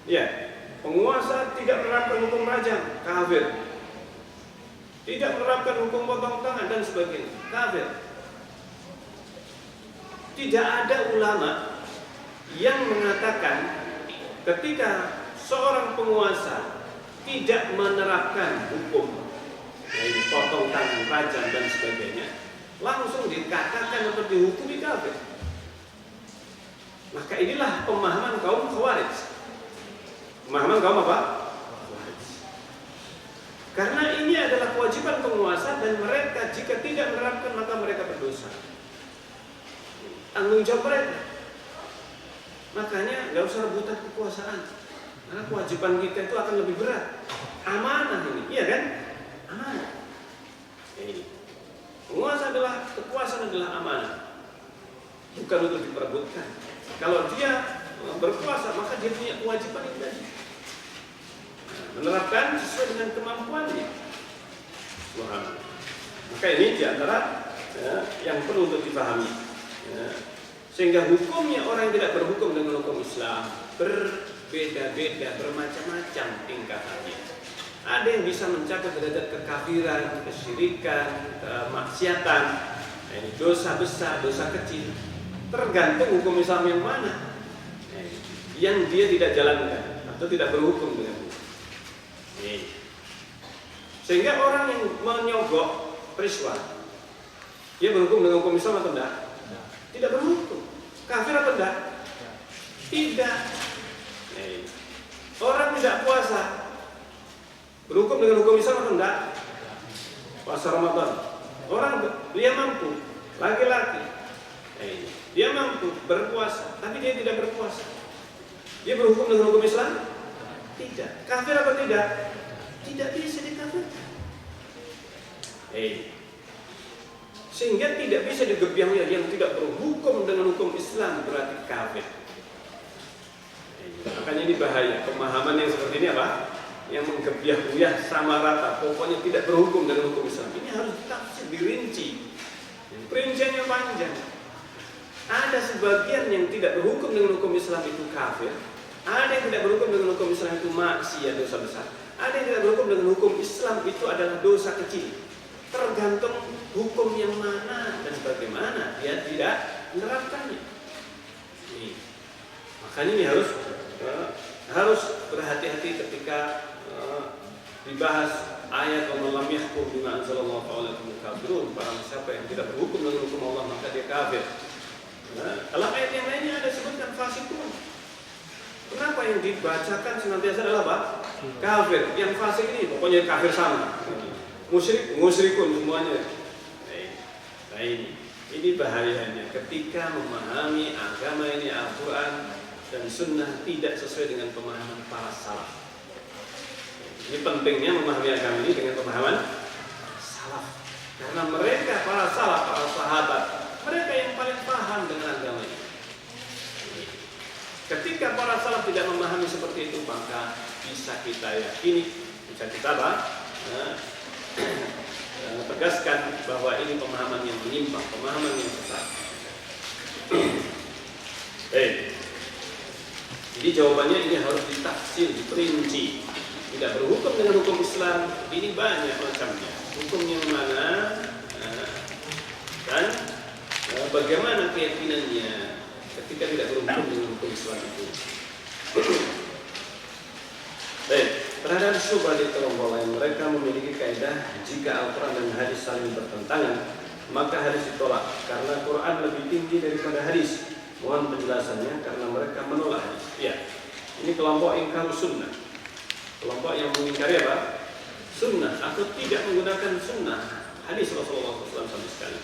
Ya, penguasa tidak menerapkan hukum rajam, kafir. Tidak menerapkan hukum potong tangan dan sebagainya, kafir. Tidak ada ulama yang mengatakan ketika seorang penguasa tidak menerapkan hukum, yaitu potong tangan, rajam dan sebagainya, langsung dikatakan atau dihukumi kafir. Maka inilah pemahaman kaum Khawarij. Pemahaman kaum apa? Khawarij. Karena ini adalah kewajiban penguasa dan mereka jika tidak menerapkan maka mereka berdosa. Tanggung jawab mereka. Makanya nggak usah rebutan kekuasaan, karena kewajiban kita itu akan lebih berat. Amanah ini, iya kan? Amanah. Ini penguasa adalah, kekuasaan adalah amanah, bukan untuk diperebutkan. Kalau dia berkuasa maka dia punya kewajiban itu tadi, menerapkan sesuai dengan kemampuannya. Maka ini diantara yang perlu untuk dipahami. Sehingga hukumnya orang yang tidak berhukum dengan hukum Islam berbeda-beda, bermacam-macam tingkatannya. Ada yang bisa mencapai derajat kekafiran, kesyirikan, kemaksiatan, dosa besar, dosa kecil. Tergantung hukum Islam yang mana yang dia tidak jalankan atau tidak berhukum dengan hukum. Sehingga orang yang menyogok periswa, dia berhukum dengan hukum Islam atau tidak? Tidak berhukum. Kafir atau tidak? Tidak. Orang tidak puasa, berhukum dengan hukum Islam atau tidak? Puasa Ramadan. Orang dia mampu, laki-laki, dia mampu berpuasa, tapi dia tidak berpuasa. Dia berhukum dengan hukum Islam? Tidak. Kafir atau tidak? Tidak bisa dikafirkan. Sehingga tidak bisa digebiahkan yang tidak berhukum dengan hukum Islam berarti kafir. Makanya ini bahaya. Pemahaman yang seperti ini apa? Yang menggebiah-gebiah sama rata, pokoknya tidak berhukum dengan hukum Islam. Ini harus ditafsir, dirinci. Perinciannya panjang. Ada sebagian yang tidak berhukum dengan hukum Islam itu kafir. Ada yang tidak berhukum dengan hukum Islam itu maksiat, dosa besar. Ada yang tidak berhukum dengan hukum Islam itu adalah dosa kecil. Tergantung hukum yang mana dan bagaimana dia tidak menerapkannya. Makanya ini harus berhati-hati ketika dibahas ayat "Waman lam yahkum bima anzalallahu fa'ulaika kafirun." Barang siapa yang tidak berhukum dengan hukum Allah maka dia kafir. Dalam ayat yang lainnya ada sebutkan fasikun. Kenapa yang dibacakan senantiasa adalah apa? Kafir. Yang fasik ini pokoknya kafir sama. Musyrikun semuanya. Nah ini bahayanya ketika memahami agama ini, Al-Quran dan Sunnah tidak sesuai dengan pemahaman para salaf. Ini pentingnya memahami agama ini dengan pemahaman salaf, karena mereka para salaf, para sahabat, mereka yang paling paham dengan agama ini. Ketika para salaf tidak memahami seperti itu, maka bisa kita yakini, bisa kita tegaskan bahwa ini pemahaman yang menyimpang, pemahaman yang sesat. Jadi jawabannya ini harus ditafsir, diperinci. Tidak berhukum dengan hukum Islam, ini banyak macamnya. Hukum yang mana dan bagaimana keyakinannya ketika tidak berhukum dengan hukum Islam itu. Baik, terhadap syubhat di kelompok lain, mereka memiliki kaidah jika Al-Quran dan hadis saling bertentangan, maka hadis ditolak karena Quran lebih tinggi daripada hadis. Mohon penjelasannya karena mereka menolak hadis. Ya, ini kelompok ingkar sunnah. Kelompok yang mengingkari apa? Sunnah atau tidak menggunakan sunnah hadis Rasulullah SAW sama sekali.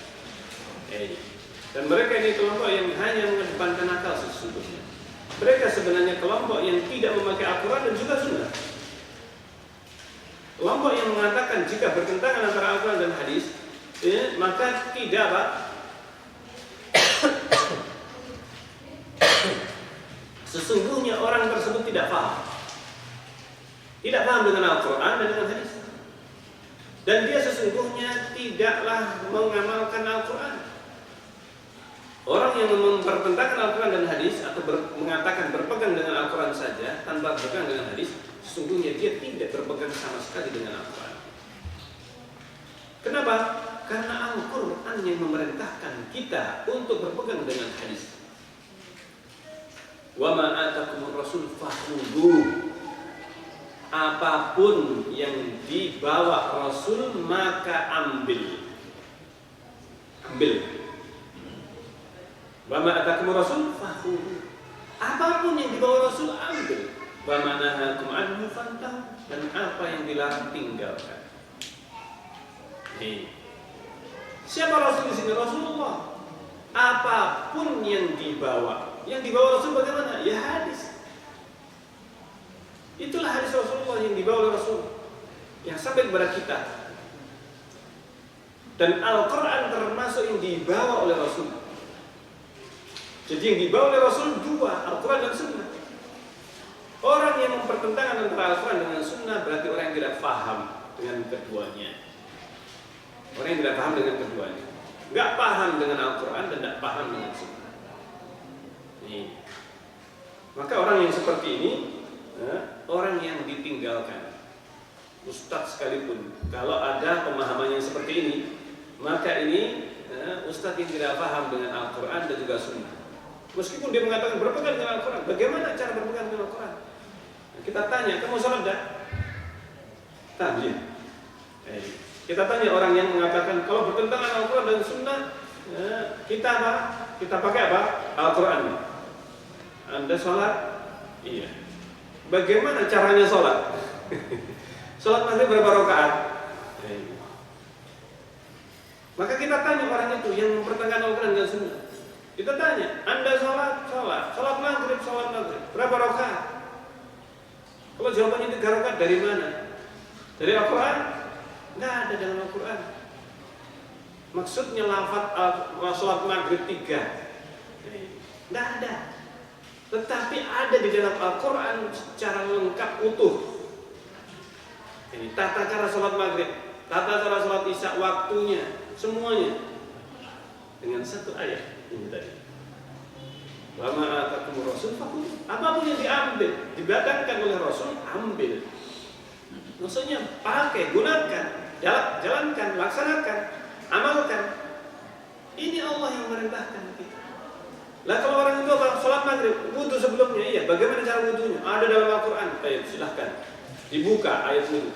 Dan mereka ini kelompok yang hanya mengedepankan akal sesungguhnya. Mereka sebenarnya kelompok yang tidak memakai Al-Quran dan juga sunnah. Kelompok yang mengatakan jika bertentangan antara Al-Quran dan hadis, maka tidak apa? Sesungguhnya orang tersebut tidak paham. Tidak paham dengan Al-Quran dan dengan hadis. Dan dia sesungguhnya tidaklah mengamalkan Al-Quran. Orang yang mempertentangkan Al-Quran dan hadis atau mengatakan berpegang dengan Al-Quran saja tanpa berpegang dengan hadis, sesungguhnya dia tidak berpegang sama sekali dengan Al-Quran. Kenapa? Karena Al-Quran yang memerintahkan kita untuk berpegang dengan hadis. Wa ma atakumur rasul fakhudhuh. Apapun yang dibawa Rasul maka ambil. Wa ma atakumur rasul fakhudhuh. Apapun yang dibawa Rasul ambil. Wa ma nahakum anhu fantahu. Dan apa yang dilarang tinggalkan. Siapa Rasul di sini? Rasulullah. Apapun yang dibawa Rasul bagaimana? Ya hadis. Itulah hadis Rasulullah yang dibawa oleh Rasul, yang sampai kepada kita. Dan Al-Quran termasuk yang dibawa oleh Rasul. Jadi yang dibawa oleh Rasul dua, Al-Quran dan Sunnah. Orang yang mempertentangkan antara Al-Quran dengan Sunnah berarti orang yang tidak paham dengan keduanya. Orang yang tidak paham dengan keduanya, nggak paham dengan Al-Quran dan tidak paham dengan Sunnah. Maka orang yang seperti ini, orang yang ditinggalkan. Ustadz sekalipun, kalau ada pemahaman yang seperti ini, maka ini ustadz yang tidak paham dengan Al-Quran dan juga Sunnah. Meskipun dia mengatakan berpegang dengan Al-Quran, bagaimana cara berpegang dengan Al-Quran? Kita tanya, kamu sholat dah? Tanya. Kita tanya orang yang mengatakan kalau bertentangan Al-Quran dan Sunnah, kita apa? Kita pakai apa? Al-Quran. Anda sholat? Iya. Bagaimana caranya sholat? Sholat maghrib berapa rakaat? Maka kita tanya orang itu yang mempertentangkan Al-Quran dan Sunnah. Kita tanya, Anda sholat maghrib, berapa rakaat? Kalau jawabannya 3 rakaat, dari mana? Dari Al-Quran? Nggak ada dalam Al-Quran. Maksudnya lafaz sholat maghrib 3. Nggak ada. Tetapi ada di dalam Al-Quran secara lengkap utuh. Ini tata cara sholat maghrib, tata cara sholat isya, waktunya, semuanya dengan satu ayat ini tadi. Wa ma atakumur rasul fakhudhuh. Apapun yang diambil, didatangkan oleh Rasul, ambil. Maksudnya pakai, gunakan, jalankan, laksanakan, amalkan. Ini Allah yang merintahkan kita. Lah kalau orang itu sholat maghrib, wudu sebelumnya, iya. Bagaimana cara wudunya? Ada dalam Al-Quran. Ayo silahkan dibuka ayat wudu.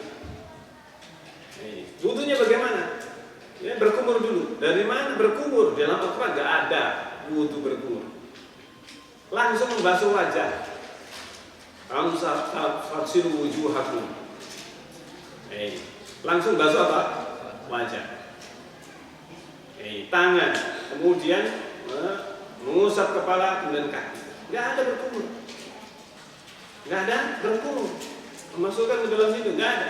Wudunya bagaimana? Ya, berkumur dulu. Dari mana berkumur? Dalam Al-Quran nggak ada wudu berkumur. Langsung membasuh wajah. Faghsilu wujuhakum. Langsung basuh apa? Wajah. Tangan. Kemudian mengusap kepala, kemudian kaki. Nggak ada berkumur. Nggak ada berkumur. Memasukkan ke dalam situ, nggak ada.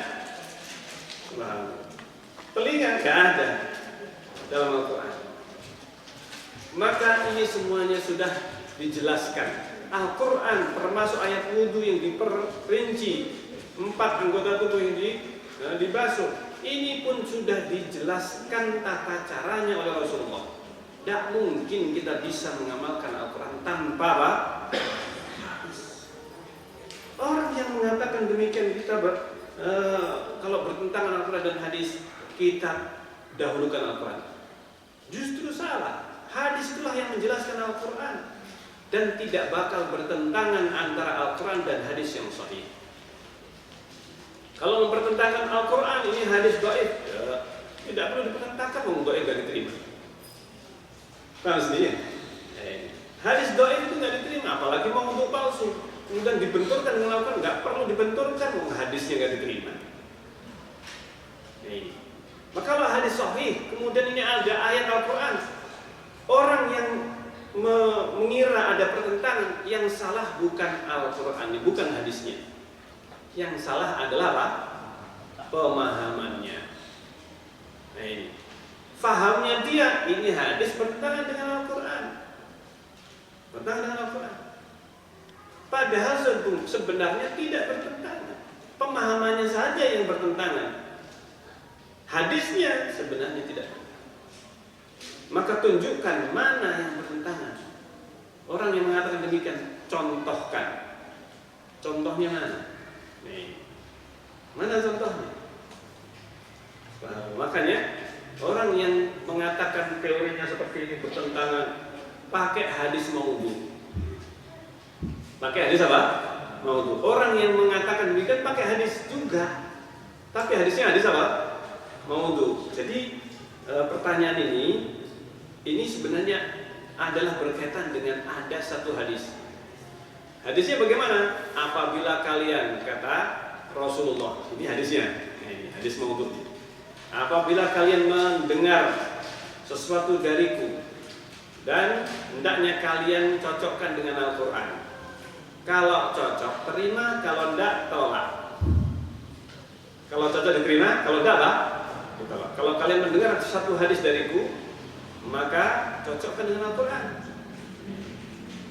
Telinga nggak ada dalam Al-Quran. Maka ini semuanya sudah dijelaskan. Al-Quran termasuk ayat wudhu yang diperinci, 4 anggota tubuh yang dibasuh. Ini pun sudah dijelaskan tata caranya oleh Rasulullah. Tidak mungkin kita bisa mengamalkan Al-Quran tanpa hadis. mengatakan demikian kita kalau bertentangan Al-Quran dan hadis kita dahulukan Al-Quran. Justru salah. Hadis itulah yang menjelaskan Al-Quran dan tidak bakal bertentangan antara Al-Quran dan hadis yang sahih. Kalau mempertentangkan Al-Quran ini hadis dhaif, ya, tidak perlu dipertentangkan, wong dhaif nggak diterima. Paham sendiri? Hadis dhaif itu nggak diterima, apalagi mau untuk palsu. Kemudian dibenturkan dengan Al-Quran, nggak perlu dibenturkan, wong hadisnya nggak diterima. Maka kalau hadis sahih, kemudian ini ada ayat Al-Quran, orang yang mengira ada pertentangan, yang salah bukan Al-Quran, bukan hadisnya. Yang salah adalah apa? Pemahamannya. Nah ini, fahamnya dia, ini hadis bertentangan dengan Al-Quran, bertentangan dengan Al-Quran. Padahal sebenarnya tidak bertentangan. Pemahamannya saja yang bertentangan. Hadisnya sebenarnya tidak. Maka tunjukkan mana yang bertentangan. Orang yang mengatakan demikian, contohkan. Contohnya mana? Nih. Mana contohnya? Nah, makanya orang yang mengatakan teorinya seperti ini bertentangan, pakai hadis maudhu. Pakai hadis apa? Maudhu. Orang yang mengatakan demikian pakai hadis juga, tapi hadisnya hadis apa? Maudhu. Jadi pertanyaan ini sebenarnya adalah berkaitan dengan ada satu hadis. Hadisnya bagaimana? Apabila kalian, kata Rasulullah, ini hadisnya, ini hadis maudhu. Apabila kalian mendengar sesuatu dariku dan hendaknya kalian cocokkan dengan Al-Quran. Kalau cocok terima, kalau tidak tolak. Kalau cocok diterima, kalau tidak lah ditolak. Kalau kalian mendengar satu hadis dariku, maka cocokkan dengan Al-Quran.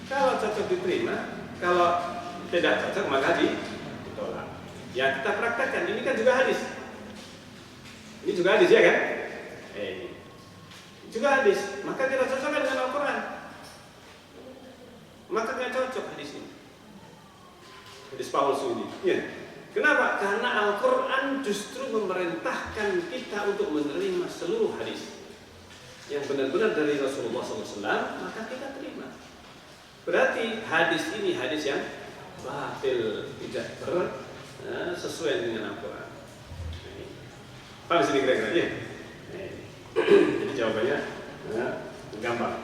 Kalau cocok diterima, kalau tidak cocok maka ditolak. Ya kita praktekkan, ini kan juga hadis. Ini juga hadis ya kan? Ini juga hadis. Maka kita cocokkan dengan Al-Quran. Maka nggak cocok hadis ini. Hadis palsu ini. Ya. Kenapa? Karena Al-Quran justru memerintahkan kita untuk menerima seluruh hadis yang benar-benar dari Rasulullah SAW, maka kita terima. Berarti hadis ini hadis yang batil, tidak sesuai dengan Al-Quran. Paham sini kira-kira ya? Jadi jawabannya gampang.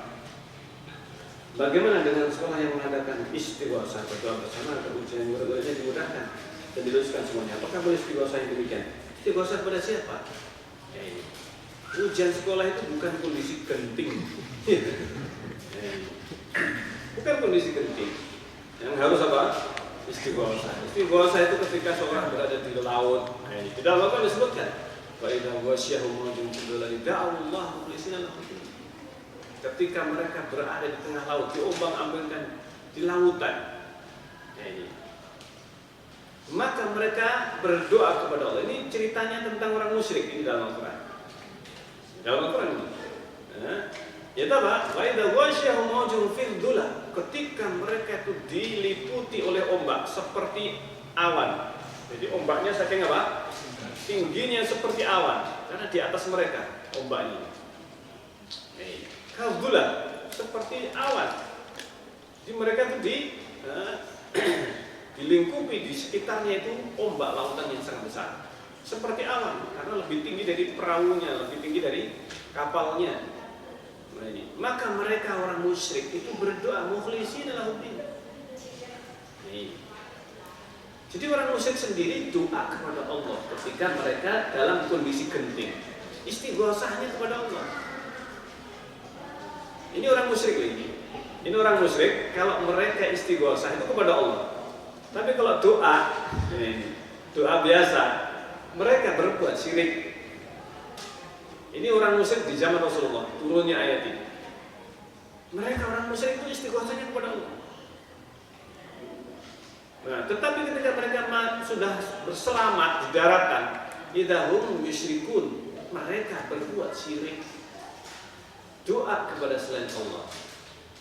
Bagaimana dengan sekolah yang mengadakan istighosah, berdoa bersama, ujian murid-muridnya dimudahkan dan diluluskan semuanya? Apakah boleh istighosah yang demikian? Istighosah pada siapa? Ujian sekolah itu bukan kondisi genting. Bukan kondisi genting. Yang harus apa? Istighosah. Istighosah itu ketika seorang berada di laut. Di dalam Al-Quran disebutkan, wa idza ghasyiyahum mawjun fil dhulali da'u Allah mukhlisina lahu din. Ketika mereka berada di tengah laut, diombang-ambingkan di lautan. Maka mereka berdoa kepada Allah. Ini ceritanya tentang orang musyrik ini dalam Al-Quran. Dalam Al-Quran ini. Ya apa? Wa idza ghasyiyahum mawjun fil dhulal. Ketika mereka itu diliputi oleh ombak seperti awan. Jadi ombaknya saking apa? Tingginya seperti awan, karena di atas mereka ombaknya. Dhulal seperti awan. Jadi mereka itu dilingkupi di sekitarnya itu ombak lautan yang sangat besar. Seperti awan, karena lebih tinggi dari perahunya, lebih tinggi dari kapalnya. Maka mereka orang musyrik itu berdoa mukhlishina lahuddin. Jadi orang musyrik sendiri doa kepada Allah ketika mereka dalam kondisi genting. Istighosahnya kepada Allah. Ini orang musyrik ini. Ini orang musyrik kalau mereka istighosah itu kepada Allah. Tapi kalau doa biasa, mereka berbuat syirik. Ini orang musyrik di zaman Rasulullah, turunnya ayat ini. Mereka orang musyrik itu istighosahnya kepada Allah. Nah, tetapi ketika mereka sudah berselamat di daratan, idahum yusyrikun, mereka berbuat syirik. Doa kepada selain Allah.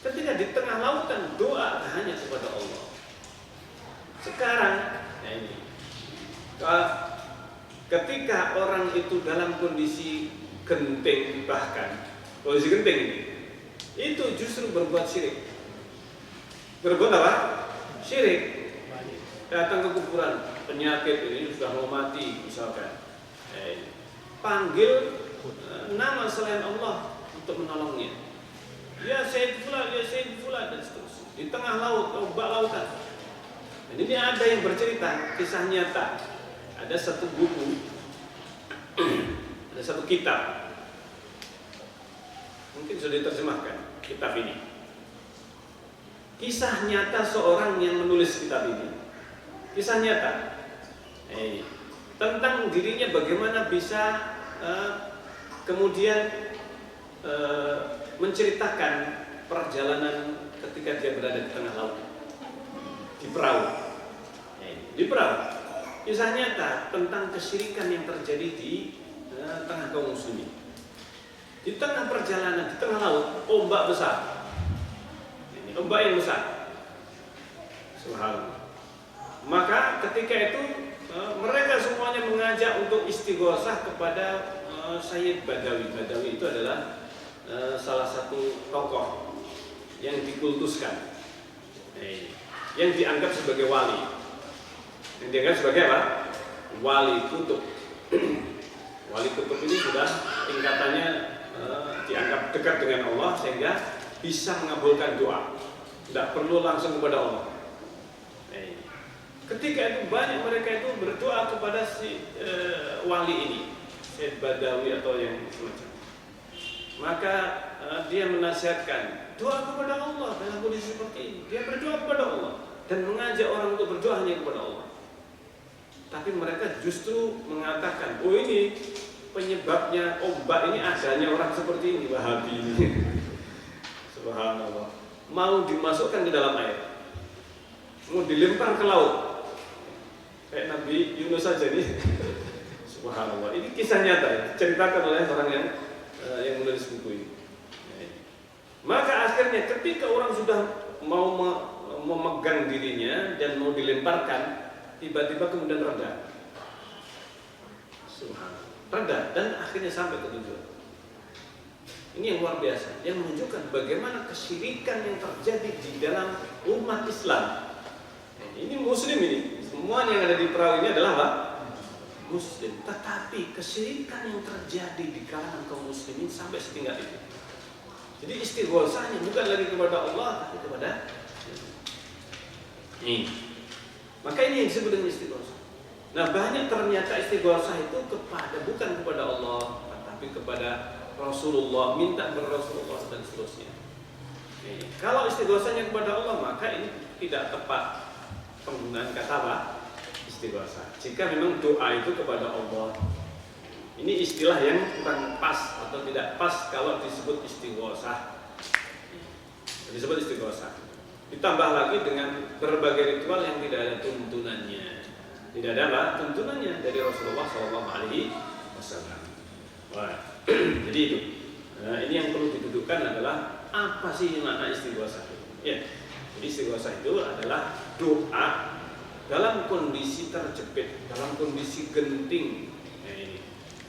Ketika di tengah lautan, doa hanya kepada Allah. Sekarang Nah, ini. Ketika orang itu dalam kondisi genting, bahkan kondisi genting ini, itu justru berbuat syirik. Berbuat apa? Syirik. Datang ke kuburan, penyakit ini sudah mau mati misalkan, panggil nama selain Allah untuk menolongnya. Ya Sayyid Fulan, ya Sayyid Fulan, dan seterusnya. Di tengah laut, ombak lautan. Dan ini ada yang bercerita kisah nyata. Ada satu buku, ada satu kitab, mungkin sudah diterjemahkan kitab ini. Kisah nyata seorang yang menulis kitab ini. Kisah nyata tentang dirinya bagaimana bisa kemudian menceritakan perjalanan ketika dia berada di tengah laut, di perahu. Di perahu. Kisah nyata tentang kesyirikan yang terjadi di tengah kaum muslimin. Di tengah perjalanan, di tengah laut, ombak besar. Ini ombak yang besar. Subhanallah. Maka ketika itu mereka semuanya mengajak untuk istighosah kepada Sayyid Badawi. Badawi itu adalah salah satu tokoh yang dikultuskan, yang dianggap sebagai wali. Yang dianggap sebagai apa? Wali kutub. Wali kutub ini sudah tingkatannya dianggap dekat dengan Allah sehingga bisa mengabulkan doa. Tidak perlu langsung kepada Allah. Ketika itu banyak mereka itu berdoa kepada si wali ini, Syed Badawi atau yang semacam. Maka dia menasihatkan doa kepada Allah dalam kondisi seperti ini. Dia berdoa kepada Allah dan mengajak orang untuk berdoa hanya kepada Allah. Tapi mereka justru mengatakan, oh ini penyebabnya ombak ini adanya orang seperti ini, Wahabi ini. Subhanallah. Mau dimasukkan ke dalam air, mau dilempar ke laut, kayak Nabi Yunus saja nih. Subhanallah. Ini kisah nyata, diceritakan oleh orang yang menulis buku ini. Maka akhirnya ketika orang sudah mau memegang dirinya dan mau dilemparkan, tiba-tiba kemudian reda. Subhanallah. Reda dan akhirnya sampai ke tujuan. Ini yang luar biasa, yang menunjukkan bagaimana kesyirikan yang terjadi di dalam umat Islam. Ini muslim ini, semua yang ada di perahu ini adalah apa? Muslim. Tetapi kesyirikan yang terjadi di kalangan kaum muslimin sampai setingkat itu. Jadi istighosahnya bukan lagi kepada Allah, tapi kepada ini. Maka ini yang disebut dengan istighosah. Nah, banyak ternyata istighosah itu bukan kepada Allah, tapi kepada Rasulullah, minta kepada Rasulullah dan seterusnya. Kalau istighosahnya kepada Allah, maka ini tidak tepat penggunaan kata apa? Istighosah. Jika memang doa itu kepada Allah, ini istilah yang kurang pas atau tidak pas kalau disebut istighosah. Disebut istighosah. Ditambah lagi dengan berbagai ritual yang tidak ada tuntunannya. Tidak ada apa? Tuntunannya dari Rasulullah SAW. Wah, jadi itu. Nah, ini yang perlu didudukkan adalah apa sih makna istighosah itu? Ya, jadi istighosah itu adalah doa dalam kondisi terjepit, dalam kondisi genting. Nah, ini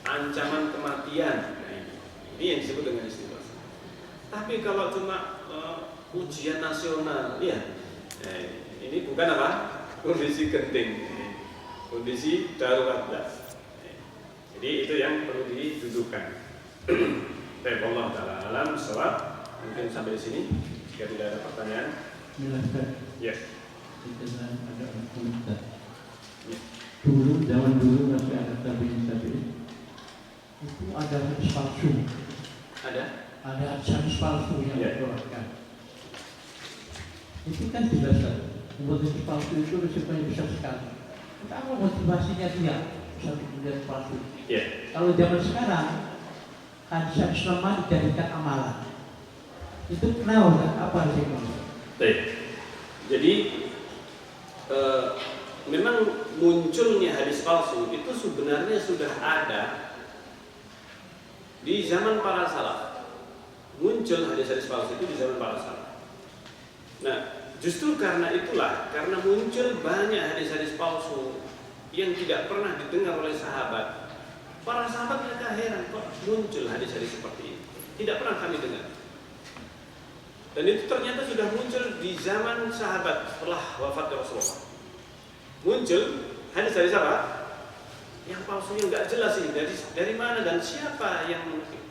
ancaman kematian. Nah, ini yang disebut dengan istighosah. Tapi kalau cuma ujian nasional, ya, ini bukan apa? Kondisi genting, kondisi darurat. Jadi itu yang perlu didudukkan. Allah Ta'ala alam sholat. Mungkin sampai di sini. Jika tidak ada pertanyaan, ya. Ada komentar. Dulu, zaman dulu masih ada tabiin itu ada hadis palsu. Ada hadis palsu yang dikeluarkan. Itu kan jelas kan, membuat hadis palsu itu risikonya besar sekali. Apa motivasinya dia satu hadis palsu? Kalau zaman sekarang hadis lemah dijadikan amalan. Itu kenapa? Apa risikonya? Jadi memang munculnya hadis palsu itu sebenarnya sudah ada di zaman para salaf. Muncul hadis-hadis palsu itu di zaman para salaf. Nah, Justru karena itulah, karena muncul banyak hadis-hadis palsu yang tidak pernah didengar oleh sahabat. Para sahabat mereka heran, kok muncul hadis-hadis seperti ini, tidak pernah kami dengar. Dan itu ternyata sudah muncul di zaman sahabat setelah wafatnya Rasulullah. Muncul hadis-hadis apa? Yang palsunya nggak jelas ini dari mana dan siapa yang mungkin.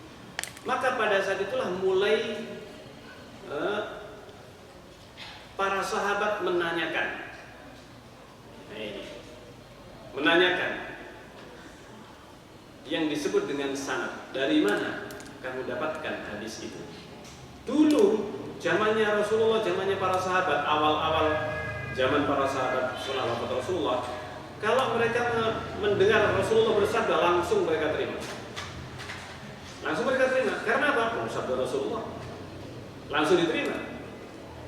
Maka pada saat itulah mulai para sahabat menanyakan, yang disebut dengan sanad. Dari mana kamu dapatkan hadis itu? Dulu zamannya Rasulullah, zamannya para sahabat, awal-awal zaman para sahabat setelah wafat Rasulullah, kalau mereka mendengar Rasulullah bersabda, langsung mereka terima. Karena apa? Sabda Rasulullah langsung diterima.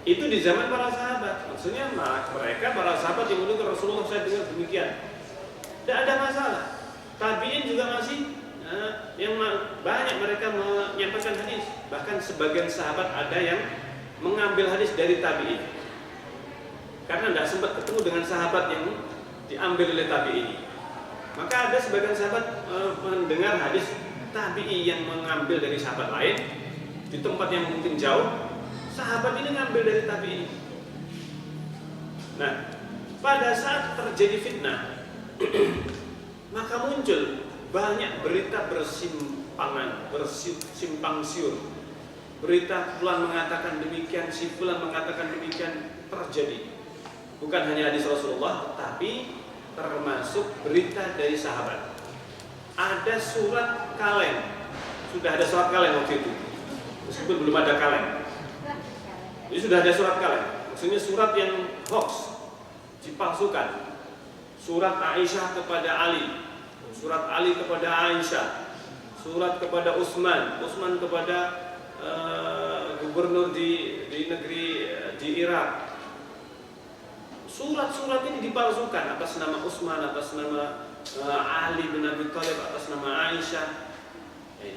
Itu di zaman para sahabat. Maksudnya mereka para sahabat yang mendengar Rasulullah, saya dengar demikian, tidak ada masalah. Tabi'in juga masih yang banyak mereka menyampaikan hadis. Bahkan sebagian sahabat ada yang mengambil hadis dari tabi'in, karena tidak sempat ketemu dengan sahabat yang diambil oleh tabi'in. Maka ada sebagian sahabat mendengar hadis tabi'i yang mengambil dari sahabat lain di tempat yang mungkin jauh. Sahabat ini ngambil dari tabi'in. Nah, pada saat terjadi fitnah, maka muncul banyak berita bersimpang siur. Berita fulan mengatakan demikian, si fulan mengatakan demikian, terjadi. Bukan hanya hadis Rasulullah, tapi termasuk berita dari sahabat. Ada surat kaleng, sudah ada surat kaleng waktu itu, meskipun belum ada kaleng. Ini sudah ada surat kaleng, maksudnya surat yang hoax, dipalsukan. Surat Aisyah kepada Ali, surat Ali kepada Aisyah, surat kepada Utsman kepada gubernur di negeri di Irak. Surat-surat ini dipalsukan atas nama Utsman, atas nama Ali bin Abi Thalib, atas nama Aisyah.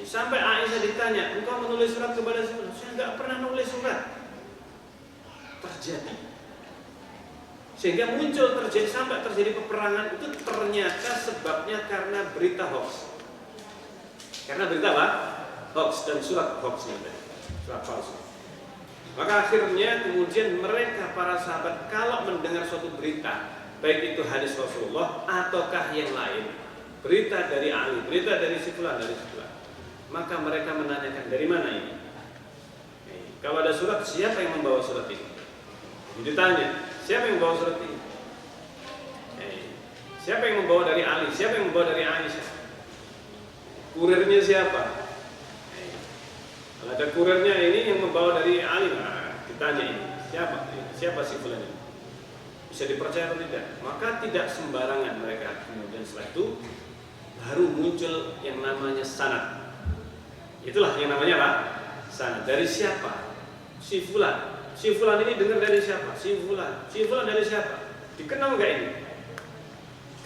Sampai Aisyah ditanya, engkau menulis surat kepada siapa? Saya nggak pernah nulis surat. Terjadi, sehingga sampai terjadi peperangan. Itu ternyata sebabnya karena berita hoax. Karena berita apa? Hoax dan surat hoax, surat palsu. Maka akhirnya kemudian mereka para sahabat kalau mendengar suatu berita, baik itu hadis Rasulullah ataukah yang lain, berita dari Ali, berita dari si fulan, maka mereka menanyakan, dari mana ini? Kalau ada surat, siapa yang membawa surat ini? Ditanya, siapa yang membawa surat ini? Siapa yang membawa dari Ali? Siapa yang membawa dari Aisyah? Kurirnya siapa? Kalau ada kurirnya ini yang membawa dari Ali, nah, ditanya ini, siapa si fulan ini? Bisa dipercaya atau tidak? Maka tidak sembarangan mereka. Kemudian setelah itu baru muncul yang namanya sanad. Itulah yang namanya apa? Sanad. Dari siapa? Si fulan. Si fulan ini dengar dari siapa? Si fulan dari siapa? Dikenal nggak ini?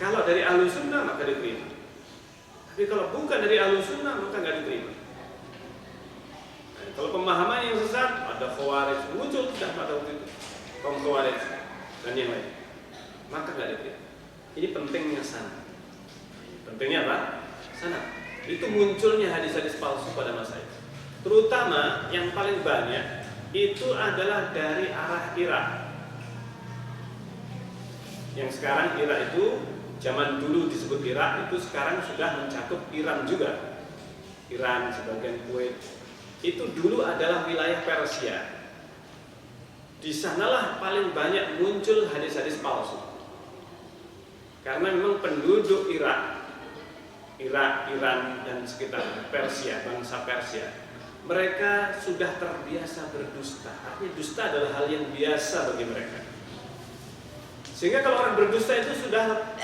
Kalau dari Ahlus Sunnah maka diterima. Tapi kalau bukan dari Ahlus Sunnah maka nggak diterima. Nah, kalau pemahaman yang sesat, ada Khawarij muncul sudah pada waktu itu, kaum Khawarij dan yang lain, maka nggak diterima. Ini pentingnya sanad. Pentingnya apa? Sanad. Itu munculnya hadis-hadis palsu pada masa itu. Terutama yang paling banyak itu adalah dari arah Irak. Yang sekarang Irak itu, zaman dulu disebut Irak, itu sekarang sudah mencakup Iran juga. Iran, sebagian Kuwait. Itu dulu adalah wilayah Persia. Di sanalah paling banyak muncul hadis-hadis palsu. Karena memang penduduk Irak, Iran dan sekitar Persia, bangsa Persia, mereka sudah terbiasa berdusta. Artinya dusta adalah hal yang biasa bagi mereka. Sehingga kalau orang berdusta itu sudah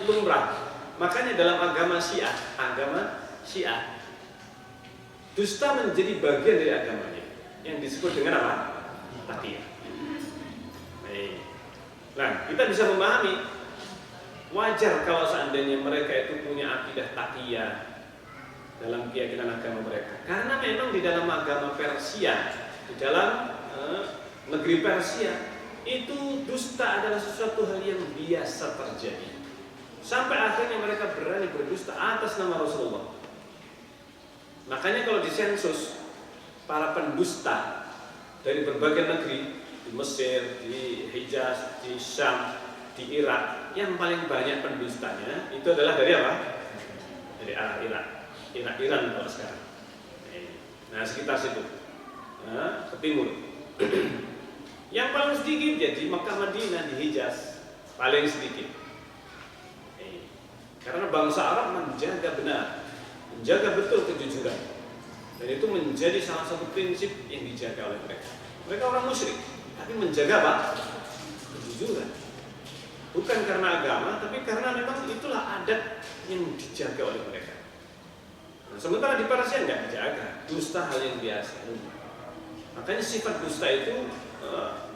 lumrah. Makanya dalam agama Syiah, dusta menjadi bagian dari agamanya, yang disebut dengan apa? Taqiyah. Nah, kita bisa memahami, wajar kalau seandainya mereka itu punya akidah taqiyah dalam keyakinan agama mereka. Karena memang di dalam agama Persia, di dalam negeri Persia, itu dusta adalah sesuatu hal yang biasa terjadi. Sampai akhirnya mereka berani berdusta atas nama Rasulullah. Makanya kalau disensus para pendusta dari berbagai negeri, di Mesir, di Hijaz, di Syam, di Irak, yang paling banyak pendustanya itu adalah dari apa? Dari arah Irak, Iran kalau sekarang. Nah, sekitar situ, ke timur. Yang paling sedikit ya di Makkah, Madinah, di Hijaz, paling sedikit. Karena bangsa Arab menjaga benar, menjaga betul kejujuran, dan itu menjadi salah satu prinsip yang dijaga oleh mereka. Mereka orang musyrik, tapi menjaga apa? Kejujuran. Bukan karena agama, tapi karena memang itulah adat yang dijaga oleh mereka. Nah, sementara di Persia nggak dijaga, dusta hal yang biasa. Makanya sifat dusta itu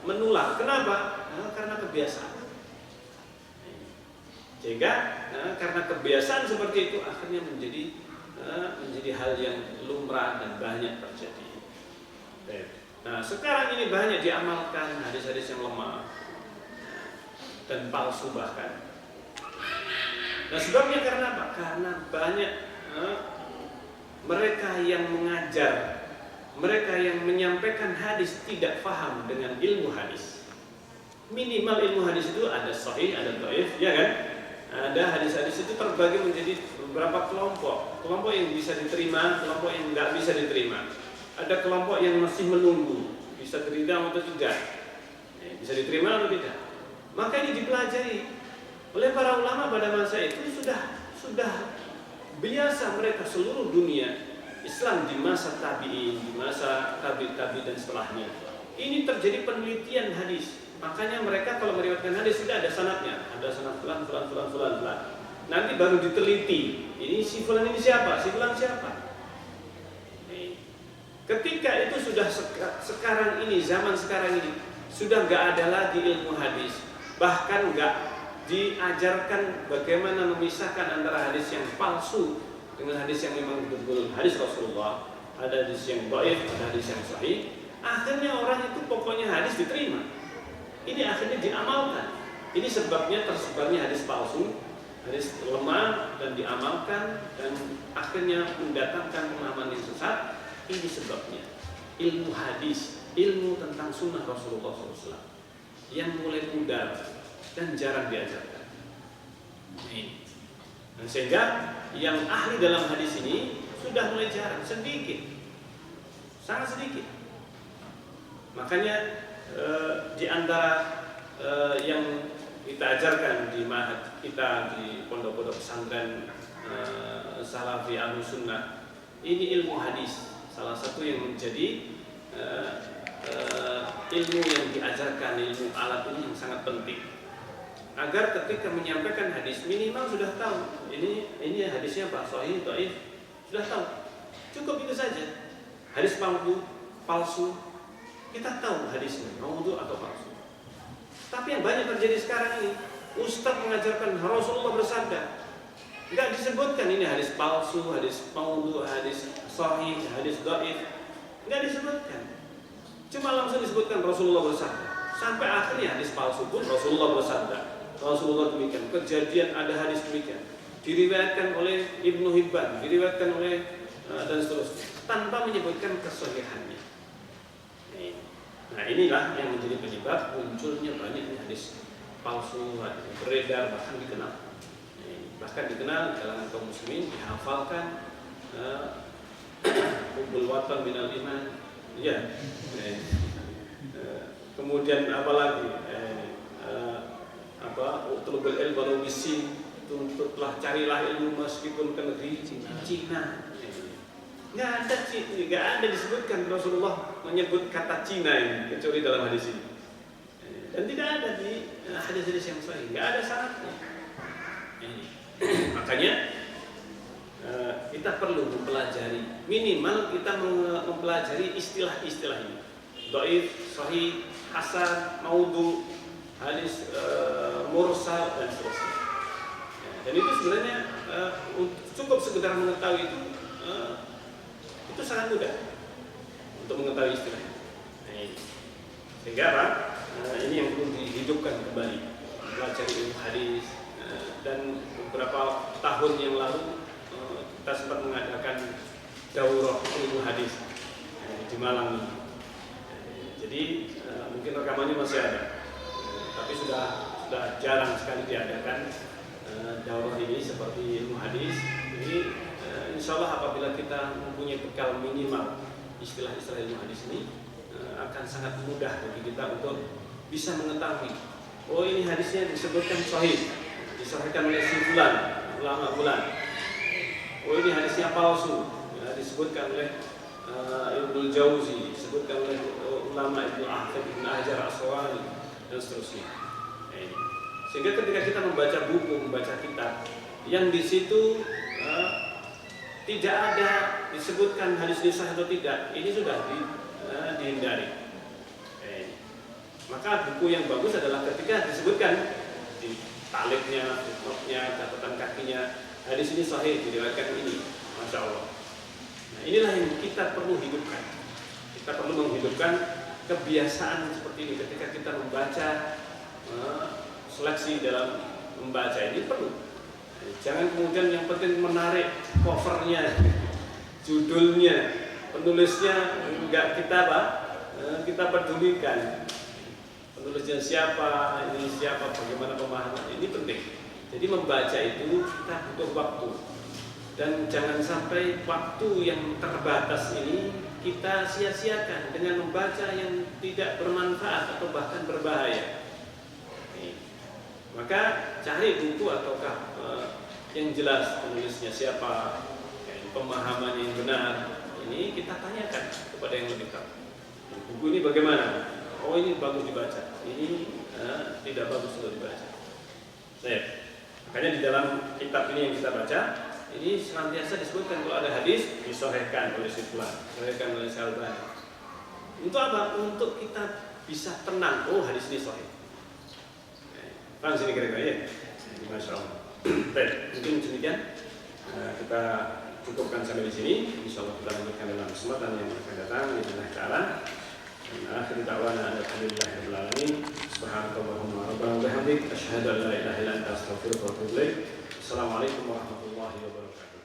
menular. Kenapa? Karena kebiasaan. Sehingga karena kebiasaan seperti itu akhirnya menjadi hal yang lumrah dan banyak terjadi. Nah, sekarang ini banyak diamalkan hadis-hadis yang lemah dan palsu bahkan. Nah, sebabnya karena apa? Karena banyak mereka yang mengajar, mereka yang menyampaikan hadis tidak paham dengan ilmu hadis. Minimal ilmu hadis itu ada sahih, ada dhaif, ya kan? Ada hadis-hadis itu terbagi menjadi beberapa kelompok. Kelompok yang bisa diterima, kelompok yang nggak bisa diterima. Ada kelompok yang masih menunggu, bisa diterima atau tidak, bisa diterima atau tidak. Maka ini dipelajari oleh para ulama pada masa itu sudah biasa mereka seluruh dunia Islam di masa tabi'in, di masa tabi' dan setelahnya. Ini terjadi penelitian hadis. Makanya mereka kalau meriwayatkan hadis tidak ada sanadnya, ada sanad fulan. Nanti baru diteliti. Ini si fulan ini siapa? Si fulan siapa? Ketika itu sudah sekarang ini, zaman sekarang ini sudah nggak ada lagi ilmu hadis. Bahkan nggak diajarkan bagaimana memisahkan antara hadis yang palsu dengan hadis yang memang betul hadis Rasulullah. Ada hadis yang dhaif, ada hadis yang sahih. Akhirnya orang itu pokoknya hadis diterima. Ini akhirnya diamalkan. Ini sebabnya tersebarnya hadis palsu, hadis lemah dan diamalkan dan akhirnya mendatangkan pemahaman yang sesat. Ini sebabnya ilmu hadis, ilmu tentang sunnah Rasulullah SAW yang mulai pudar dan jarang diajarkan. Dan sehingga yang ahli dalam hadis ini sudah mulai jarang, sedikit, sangat sedikit. Makanya di antara yang kita ajarkan di ma'had kita, di pondok-pondok pesantren Salafi Ahlus Sunnah, ini ilmu hadis, salah satu yang menjadi ilmu yang diajarkan, ilmu alat ini yang sangat penting. Agar ketika menyampaikan hadis minimal sudah tahu ini hadisnya apa, sahih, dhaif, sudah tahu. Cukup itu saja. Hadis palsu, kita tahu hadisnya maudhu atau palsu. Tapi yang banyak terjadi sekarang ini, ustaz mengajarkan Rasulullah bersabda, nggak disebutkan ini hadis palsu, hadis maudhu, hadis sahih, hadis dhaif, nggak disebutkan. Cuma langsung disebutkan Rasulullah bersabda. Sampai akhirnya hadis palsu pun Rasulullah bersabda. Rasulullah demikian, kejadian ada hadis demikian, diriwayatkan oleh Ibnu Hibban, diriwayatkan oleh dan seterusnya, tanpa menyebutkan kesahihannya. Nah, inilah yang menjadi penyebab munculnya banyak hadis palsu, hadis beredar, bahkan dikenal dalam kaum muslimin, dihafalkan. Hubbul watan minal iman, ya. Kemudian apalagi utlubul ilm walau bisin, tuntutlah, carilah ilmu meskipun ke negeri Cina. Nggak ada disebutkan Rasulullah menyebut kata Cina ini kecuali dalam hadis ini. Dan tidak ada di hadis-hadis yang sahih, nggak ada syaratnya. Makanya kita perlu mempelajari, minimal kita mempelajari istilah-istilah ini. Dhaif, sahih, hasan, maudhu, hadis mursal dan seterusnya. Dan itu sebenarnya cukup sekedar mengetahui itu sangat mudah untuk mengetahui istilahnya. Sehingga apa? ini yang perlu dihidupkan kembali, belajar ilmu hadis. Dan beberapa tahun yang lalu kita sempat mengadakan daurah ilmu hadis di Malang. Jadi mungkin rekamannya masih ada, tapi sudah jarang sekali diadakan daurah ini seperti ilmu hadis. Jadi insya Allah apabila kita mempunyai bekal minimal istilah-istilah ilmu hadis ini, akan sangat mudah bagi kita untuk bisa mengetahui, oh ini hadisnya disebutkan sahih, disahihkan oleh si fulan, ulama fulan. Oh ini hadisnya palsu, ya, disebutkan oleh Ibnu Jauzi, disebutkan oleh ulama Ibnu Ahfad, Ibnu Hajar Asqalani, dan seterusnya. Sehingga ketika kita membaca buku, membaca kitab yang di situ tidak ada disebutkan hadis ini sahih atau tidak, ini sudah dihindari. Maka buku yang bagus adalah ketika disebutkan di taliknya, footnote-nya, catatan kakinya, hadis ini sahih, diriwayatkan ini, masya Allah. Nah, inilah yang kita perlu hidupkan. Kita perlu menghidupkan kebiasaan seperti ini ketika kita membaca, seleksi dalam membaca ini perlu. Jangan kemudian yang penting menarik covernya, judulnya, penulisnya enggak kita pedulikan. Penulisnya siapa, ini siapa, bagaimana pemahaman, ini penting. Jadi membaca itu kita butuh waktu. Dan jangan sampai waktu yang terbatas ini kita sia-siakan dengan membaca yang tidak bermanfaat atau bahkan berbahaya. Maka cari buku ataukah yang jelas penulisnya siapa, pemahaman yang benar. Ini kita tanyakan kepada yang lebih tahu. Buku ini bagaimana? Oh ini bagus dibaca, ini tidak bagus untuk dibaca. Makanya di dalam kitab ini yang kita baca, ini senantiasa disebutkan kalau ada hadis disahihkan oleh si fulan, disahihkan oleh Al-Albani. Untuk apa? Untuk kita bisa tenang. Oh hadis ini sahih. Paham sini kira-kira ya? Masya Allah. Baik, mungkin demikian kita cukupkan sampai di sini. Insya Allah kita lanjutkan dalam kesempatan yang akan datang. Bismillah ta'ala. Akhir da'wana alhamdulillahi rabbil alamin. Subhanakallahumma rabbana wa bihamdik asyhadu an la ilaha illa anta astaghfiruka wa atubu ilaik. Assalamualaikum warahmatullahi wabarakatuh.